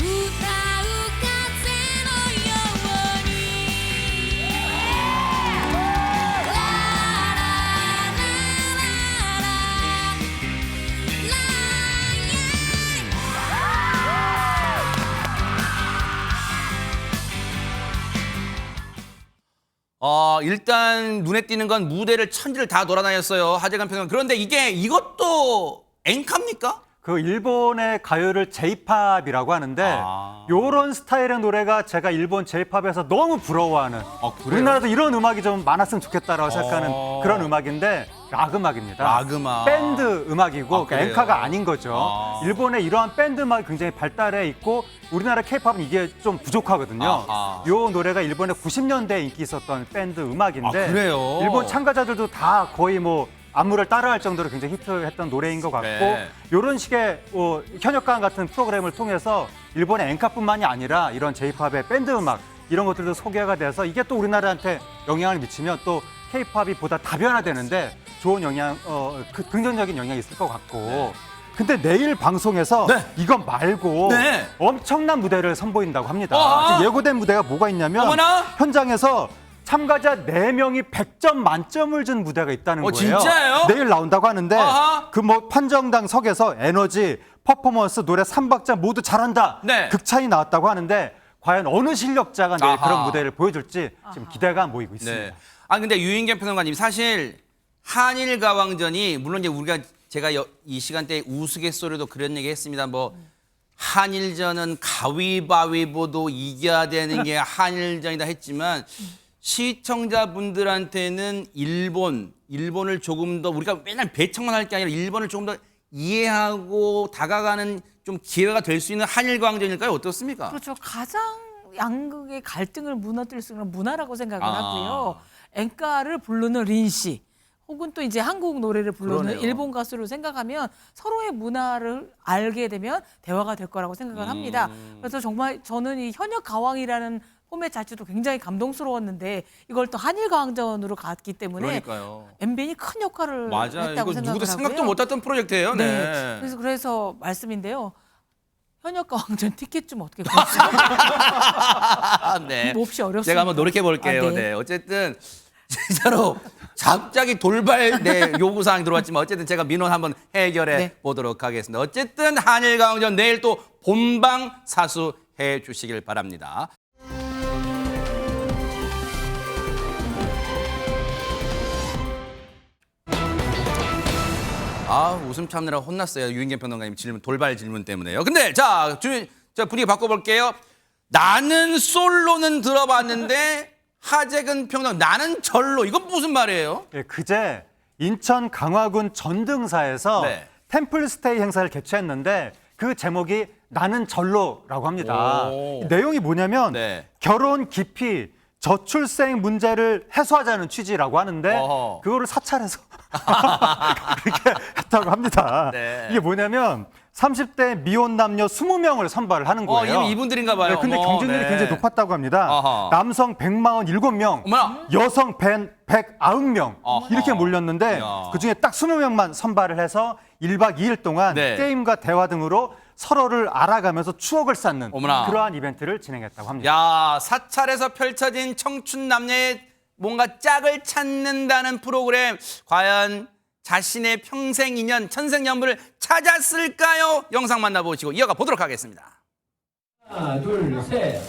歌う風のように。일단 눈에 띄는 건 무대를 천지를 다 돌아다녔어요. 하재관 평론. 그런데 이것도 엔카입니까? 그 일본의 가요를 J-팝이라고 하는데 요런 스타일의 노래가 제가 일본 J-팝에서 너무 부러워하는 그래요? 우리나라도 이런 음악이 좀 많았으면 좋겠다라고 생각하는 그런 음악인데 락 음악입니다. 락 음악. 밴드 음악이고 그러니까 그래요? 엔카가 아닌 거죠. 일본의 이러한 밴드 음악이 굉장히 발달해 있고 우리나라 K-팝은 이게 좀 부족하거든요. 아하. 요 노래가 일본의 90년대에 인기 있었던 밴드 음악인데 그래요? 일본 참가자들도 다 거의 뭐 안무를 따라할 정도로 굉장히 히트했던 노래인 것 같고 네. 이런 식의 현역강 같은 프로그램을 통해서 일본의 엔카뿐만이 아니라 이런 J-팝의 밴드 음악 이런 것들도 소개가 돼서 이게 또 우리나라한테 영향을 미치면 또 K-팝이 보다 다변화되는데 좋은 영향, 긍정적인 영향이 있을 것 같고 근데 내일 방송에서 이것 말고 엄청난 무대를 선보인다고 합니다. 지금 예고된 무대가 뭐가 있냐면 어머나! 현장에서 참가자 4명이 100점 만점을 준 무대가 있다는 거예요. 진짜예요? 내일 나온다고 하는데 아하. 그 뭐 판정당 석에서 에너지, 퍼포먼스, 노래 3박자 모두 잘한다. 네. 극찬이 나왔다고 하는데 과연 어느 실력자가 내일 아하. 그런 무대를 보여줄지 지금 기대가 모이고 있습니다. 네. 근데 유인경 평론가님 사실 한일 가왕전이 물론 이제 제가 이 시간대에 우스갯소리도 그런 얘기 했습니다. 뭐 한일전은 가위바위보도 이겨야 되는 게 한일전이다 했지만 시청자분들한테는 일본을 조금 더 우리가 맨날 배척만 할 게 아니라 일본을 조금 더 이해하고 다가가는 좀 기회가 될 수 있는 한일 광전일까요? 어떻습니까? 그렇죠. 가장 양극의 갈등을 무너뜨릴 수 있는 문화라고 생각을 아. 하고요. 엔카를 부르는 린 씨, 혹은 또 이제 한국 노래를 부르는 그러네요. 일본 가수를 생각하면 서로의 문화를 알게 되면 대화가 될 거라고 생각을 합니다. 그래서 정말 저는 이 현역 가왕이라는 포맷 자체도 굉장히 감동스러웠는데 이걸 또 한일 가왕전으로 갔기 때문에 그러니까요. MBN이 큰 역할을 맞아요. 했다고 이거 생각을 누구도 생각도 하고요. 못했던 프로젝트예요. 네. 그래서 말씀인데요. 현역 가왕전 티켓 좀 어떻게 구하세요? 네. 몹시 어렵습니다. 제가 한번 노력해 볼게요. 아, 네. 어쨌든 진짜로 갑자기 돌발 요구 사항이 들어왔지만 어쨌든 제가 민원 한번 해결해 네. 보도록 하겠습니다. 어쨌든 한일 가왕전 내일 또 본방 사수해 주시길 바랍니다. 웃음 참느라 혼났어요. 유인경 평론가님 돌발 질문 때문에요. 근데 자 분위기 바꿔볼게요. 나는 솔로는 들어봤는데 하재근 평론 나는 절로 이건 무슨 말이에요? 예, 그제 인천 강화군 전등사에서 네. 템플스테이 행사를 개최했는데 그 제목이 나는 절로라고 합니다. 오. 내용이 뭐냐면 네. 결혼 기피 저출생 문제를 해소하자는 취지라고 하는데 어허. 그거를 사찰해서 그렇게 했다고 합니다. 네. 이게 뭐냐면 30대 미혼 남녀 20명을 선발을 하는 거예요. 이분들인가 봐요. 네, 근데 어머, 경쟁률이 네. 굉장히 높았다고 합니다. 어허. 남성 147명, 어머나. 여성 190명 어허. 이렇게 몰렸는데 야. 그중에 딱 20명만 선발을 해서 1박 2일 동안 네. 게임과 대화 등으로 서로를 알아가면서 추억을 쌓는 어머나. 그러한 이벤트를 진행했다고 합니다. 야, 사찰에서 펼쳐진 청춘 남녀의 뭔가 짝을 찾는다는 프로그램 과연 자신의 평생 인연, 천생연분을 찾았을까요? 영상 만나보시고 이어가 보도록 하겠습니다. 하나, 둘, 셋.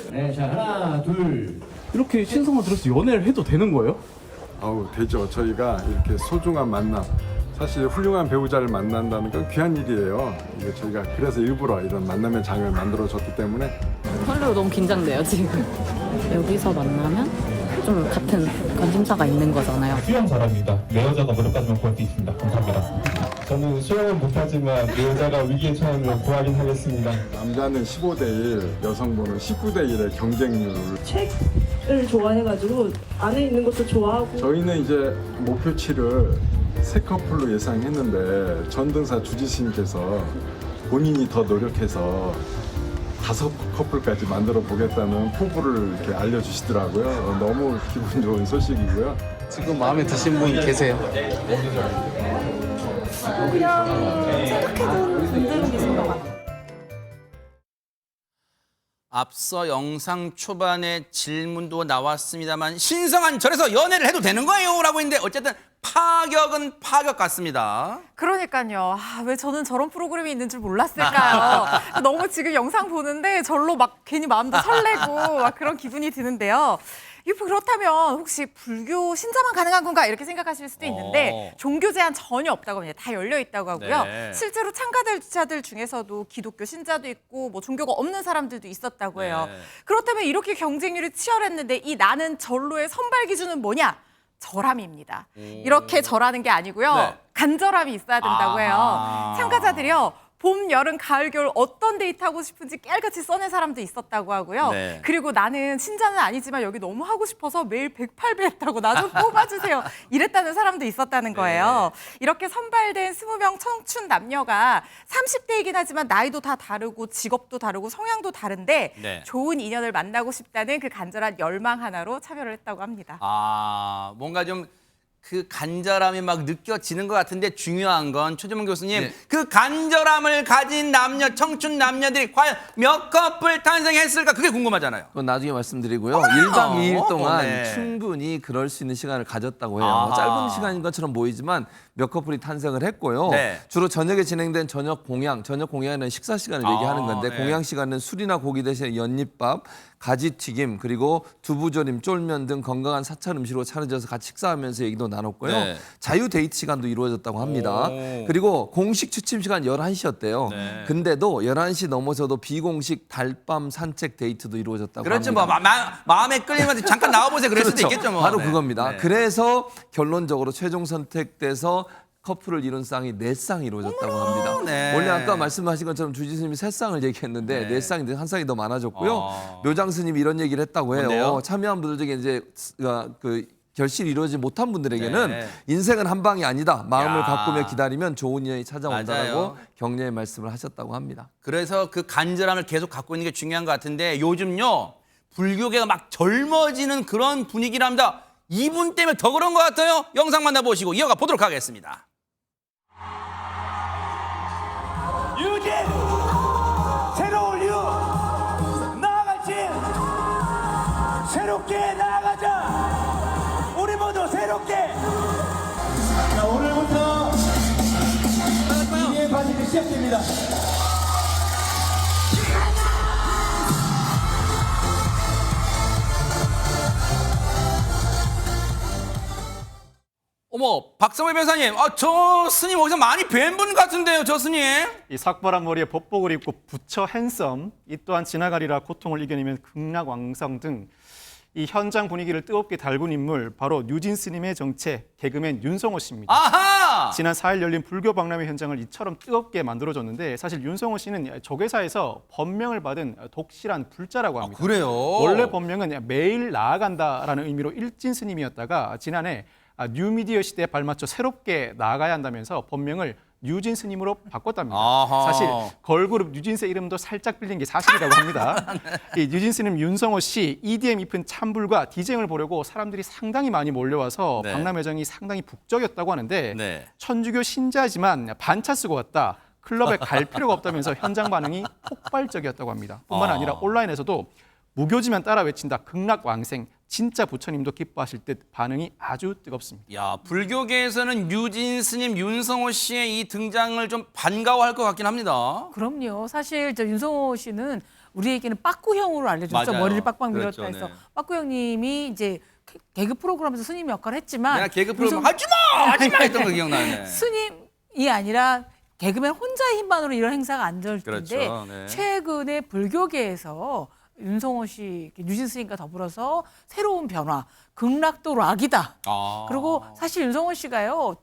네, 자, 하나, 둘. 이렇게 신청을 들어서 연애를 해도 되는 거예요? 되죠. 저희가 이렇게 소중한 만남, 사실 훌륭한 배우자를 만난다는 건 귀한 일이에요. 이게 저희가 그래서 일부러 이런 만남의 장을 만들어줬기 때문에 설레고 너무 긴장돼요, 지금. 여기서 만나면 좀 같은 관심사가 있는 거잖아요. 수영 잘합니다. 내 여자가 노력까지만 구할 수 있습니다. 감사합니다. 저는 수영은 못하지만 내 여자가 위기에 처하면 구하긴 하겠습니다. 남자는 15대 1, 여성분은 19대 1의 경쟁률을 책을 좋아해가지고 안에 있는 것도 좋아하고 저희는 이제 목표치를 3커플로 예상했는데 전등사 주지스님께서 본인이 더 노력해서 5커플까지 만들어 보겠다는 포부를 이렇게 알려주시더라고요. 너무 기분 좋은 소식이고요. 지금 마음에 드신 분 계세요? 그냥 생각해둔 분들은 계신 것 같아요. 앞서 영상 초반에 질문도 나왔습니다만 신성한 절에서 연애를 해도 되는 거예요? 라고 했는데 어쨌든 파격은 파격 같습니다. 그러니까요. 왜 저는 저런 프로그램이 있는 줄 몰랐을까요? 너무 지금 영상 보는데 절로 막 괜히 마음도 설레고 막 그런 기분이 드는데요. 그렇다면 혹시 불교 신자만 가능한 건가 이렇게 생각하실 수도 있는데 종교 제한 전혀 없다고 합니다. 다 열려 있다고 하고요. 네. 실제로 참가자들 중에서도 기독교 신자도 있고 뭐 종교가 없는 사람들도 있었다고 해요. 네. 그렇다면 이렇게 경쟁률이 치열했는데 이 나는 절로의 선발 기준은 뭐냐? 절함입니다. 이렇게 절하는 게 아니고요. 네. 간절함이 있어야 된다고 해요. 아하. 참가자들이요. 봄, 여름, 가을, 겨울 어떤 데이트 하고 싶은지 깨알같이 써낸 사람도 있었다고 하고요. 네. 그리고 나는 신자는 아니지만 여기 너무 하고 싶어서 매일 108배 했다고 나 좀 뽑아주세요. 이랬다는 사람도 있었다는 거예요. 이렇게 선발된 20명 청춘 남녀가 30대이긴 하지만 나이도 다 다르고 직업도 다르고 성향도 다른데 네. 좋은 인연을 만나고 싶다는 그 간절한 열망 하나로 참여를 했다고 합니다. 뭔가 좀 그 간절함이 막 느껴지는 것 같은데 중요한 건 최재문 교수님 네. 그 간절함을 가진 남녀 청춘 남녀들이 과연 몇 커플 탄생했을까 그게 궁금하잖아요. 그건 나중에 말씀드리고요. 1박 2일 동안 네. 충분히 그럴 수 있는 시간을 가졌다고 해요. 아하. 짧은 시간인 것처럼 보이지만 몇 커플이 탄생을 했고요. 네. 주로 저녁에 진행된 저녁 공양에는 식사 시간을 얘기하는 건데 네. 공양 시간은 술이나 고기 대신 연잎밥, 가지튀김 그리고 두부조림, 쫄면 등 건강한 사찰 음식으로 차려져서 같이 식사하면서 얘기도 나눴고요. 네. 자유 데이트 시간도 이루어졌다고 합니다. 오. 그리고 공식 취침 시간 11시였대요. 네. 근데도 11시 넘어서도 비공식 달밤 산책 데이트도 이루어졌다고 그렇죠. 합니다. 뭐 마음에 끌리면 잠깐 나와보세요. 그럴 수도 그렇죠. 있겠죠. 뭐. 바로 네. 그겁니다. 네. 그래서 결론적으로 최종 선택돼서 커플을 이룬 쌍이 4쌍이 이루어졌다고 합니다. 네. 원래 아까 말씀하신 것처럼 주지 스님이 3쌍을 얘기했는데 네. 4쌍인데 한 쌍이 더 많아졌고요. 묘장 스님이 이런 얘기를 했다고 해요. 뭔데요? 참여한 분들 중에 이제 그 결실이 이루어지지 못한 분들에게는 네. 인생은 한 방이 아니다. 마음을 야. 바꾸며 기다리면 좋은 인연이 찾아온다라고 맞아요. 격려의 말씀을 하셨다고 합니다. 그래서 그 간절함을 계속 갖고 있는 게 중요한 것 같은데 요즘요 불교계가 막 젊어지는 그런 분위기랍니다. 이분 때문에 더 그런 것 같아요. 영상 만나보시고 이어가 보도록 하겠습니다. 유진! 새로운 유! 나아갈지! 새롭게 나아가자! 우리 모두 새롭게! 자, 오늘부터 이의 바지가 시작됩니다. 어머 박성회 변사님, 저 스님 어디서 많이 뵌 분 같은데요, 저 스님? 이 삭발한 머리에 법복을 입고 부처 핸섬, 이 또한 지나가리라 고통을 이겨내면 극락왕성 등 이 현장 분위기를 뜨겁게 달군 인물 바로 뉴진 스님의 정체 개그맨 윤성호 씨입니다. 아하! 지난 4일 열린 불교 박람회 현장을 이처럼 뜨겁게 만들어줬는데 사실 윤성호 씨는 조계사에서 법명을 받은 독실한 불자라고 합니다. 그래요? 원래 법명은 매일 나아간다라는 의미로 일진 스님이었다가 지난해 뉴미디어 시대에 발맞춰 새롭게 나아가야 한다면서 법명을 뉴진 스님으로 바꿨답니다. 아하. 사실 걸그룹 뉴진스의 이름도 살짝 빌린 게 사실이라고 합니다. 이 뉴진 스님 윤성호 씨 EDM 잎은 찬불과 디제잉을 보려고 사람들이 상당히 많이 몰려와서 네. 박람회장이 상당히 북적였다고 하는데 네. 천주교 신자지만 반차 쓰고 왔다. 클럽에 갈 필요가 없다면서 현장 반응이 폭발적이었다고 합니다. 뿐만 아니라 온라인에서도 무교지만 따라 외친다. 극락왕생. 진짜 부처님도 기뻐하실 듯 반응이 아주 뜨겁습니다. 야, 불교계에서는 유진 스님, 윤성호 씨의 이 등장을 좀 반가워할 것 같긴 합니다. 그럼요. 사실 저 윤성호 씨는 우리에게는 빠꾸형으로 알려졌죠. 맞아요. 머리를 빡빡 밀었다 그렇죠, 해서 네. 빠꾸형님이 이제 개그 프로그램에서 스님 역할을 했지만 내가 개그 프로그램 하지마 했던 거 기억나네. 스님이 아니라 개그맨 혼자의 힘만으로 이런 행사가 안 될 텐데 그렇죠, 네. 최근에 불교계에서 윤성호 씨, 뉴진 스님과 더불어서 새로운 변화, 극락도 락이다. 그리고 사실 윤성호 씨가요.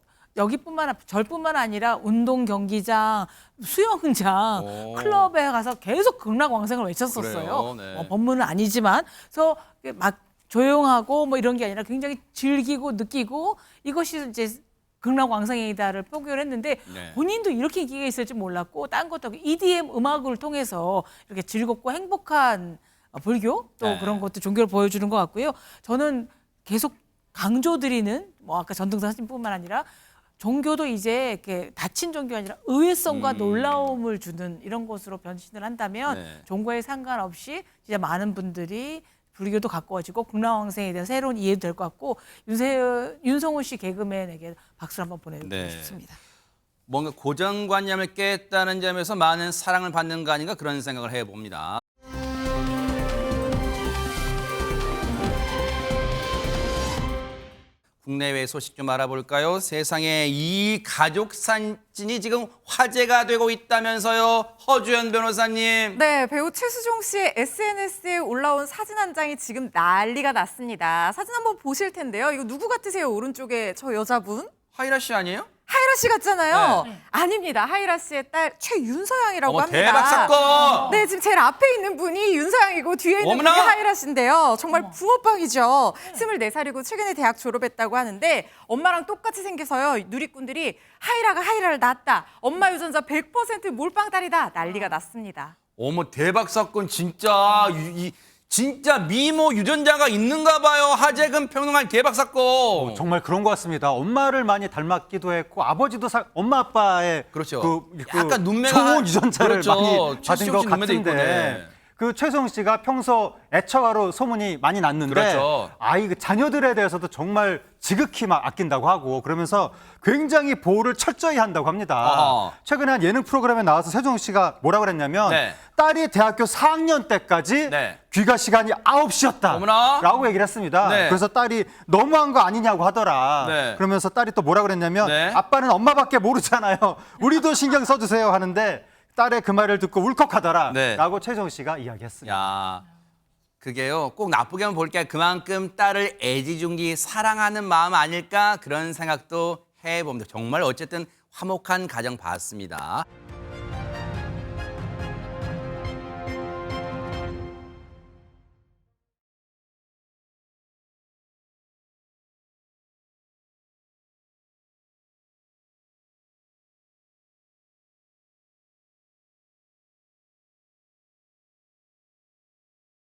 절뿐만 아니라 운동 경기장, 수영장, 클럽에 가서 계속 극락왕생을 외쳤었어요. 그래요? 네. 법문은 아니지만 그래서 막 조용하고 뭐 이런 게 아니라 굉장히 즐기고 느끼고 이것이 이제 극락왕생이다를 표기했는데 네. 본인도 이렇게 인기가 있을 줄 몰랐고 딴 것도 아니고 EDM 음악을 통해서 이렇게 즐겁고 행복한 불교 또 네. 그런 것도 종교를 보여주는 것 같고요. 저는 계속 강조드리는 뭐 아까 전등사 스님뿐만 아니라 종교도 이제 이렇게 닫힌 종교가 아니라 의외성과 놀라움을 주는 이런 것으로 변신을 한다면 네. 종교에 상관없이 진짜 많은 분들이 불교도 가까워지고 극락왕생에 대한 새로운 이해도 될 것 같고 윤성호 씨 개그맨에게 박수를 한번 보내드리고 네. 싶습니다. 뭔가 고정관념을 깼다는 점에서 많은 사랑을 받는 거 아닌가 그런 생각을 해봅니다. 국내외 소식 좀 알아볼까요? 세상에 이 가족 사진이 지금 화제가 되고 있다면서요. 허주연 변호사님. 네, 배우 최수종 씨의 SNS에 올라온 사진 한 장이 지금 난리가 났습니다. 사진 한번 보실 텐데요. 이거 누구 같으세요? 오른쪽에 저 여자분? 하이라 씨 아니에요? 하이라 씨 같잖아요. 네. 아닙니다. 하이라 씨의 딸 최윤서양이라고 어머, 합니다. 대박 사건! 네, 지금 제일 앞에 있는 분이 윤서양이고 뒤에 있는 어머나! 분이 하이라 씨인데요. 정말 붕어빵이죠. 24살이고 최근에 대학 졸업했다고 하는데 엄마랑 똑같이 생겨서요. 누리꾼들이 하이라가 하이라를 낳았다. 엄마 유전자 100% 몰빵딸이다. 난리가 났습니다. 어머 대박 사건 진짜 진짜 미모 유전자가 있는가 봐요. 하재근 평론가님 대박 사건. 정말 그런 것 같습니다. 엄마를 많이 닮았기도 했고 아버지도 엄마 아빠의 그렇죠. 약간 눈매가 좋은 유전자를 그렇죠. 많이 받은 최수종 것 씨 눈매도 있고, 같은데 네. 그 최수종 씨가 평소 애처가로 소문이 많이 났는데 그렇죠. 그 자녀들에 대해서도 정말 지극히 막 아낀다고 하고 그러면서 굉장히 보호를 철저히 한다고 합니다. 아하. 최근에 한 예능 프로그램에 나와서 최수종 씨가 뭐라고 그랬냐면 네. 딸이 대학교 4학년 때까지 네. 귀가 시간이 9시였다 어머나. 라고 얘기를 했습니다. 네. 그래서 딸이 너무한 거 아니냐고 하더라. 네. 그러면서 딸이 또 뭐라고 그랬냐면 네. 아빠는 엄마밖에 모르잖아요. 우리도 신경 써주세요 하는데 딸의 그 말을 듣고 울컥하더라 네. 라고 최정 씨가 이야기했습니다. 야, 그게요. 꼭 나쁘게만 볼 게 그만큼 딸을 애지중지 사랑하는 마음 아닐까 그런 생각도 해봅니다. 정말 어쨌든 화목한 가정 봤습니다.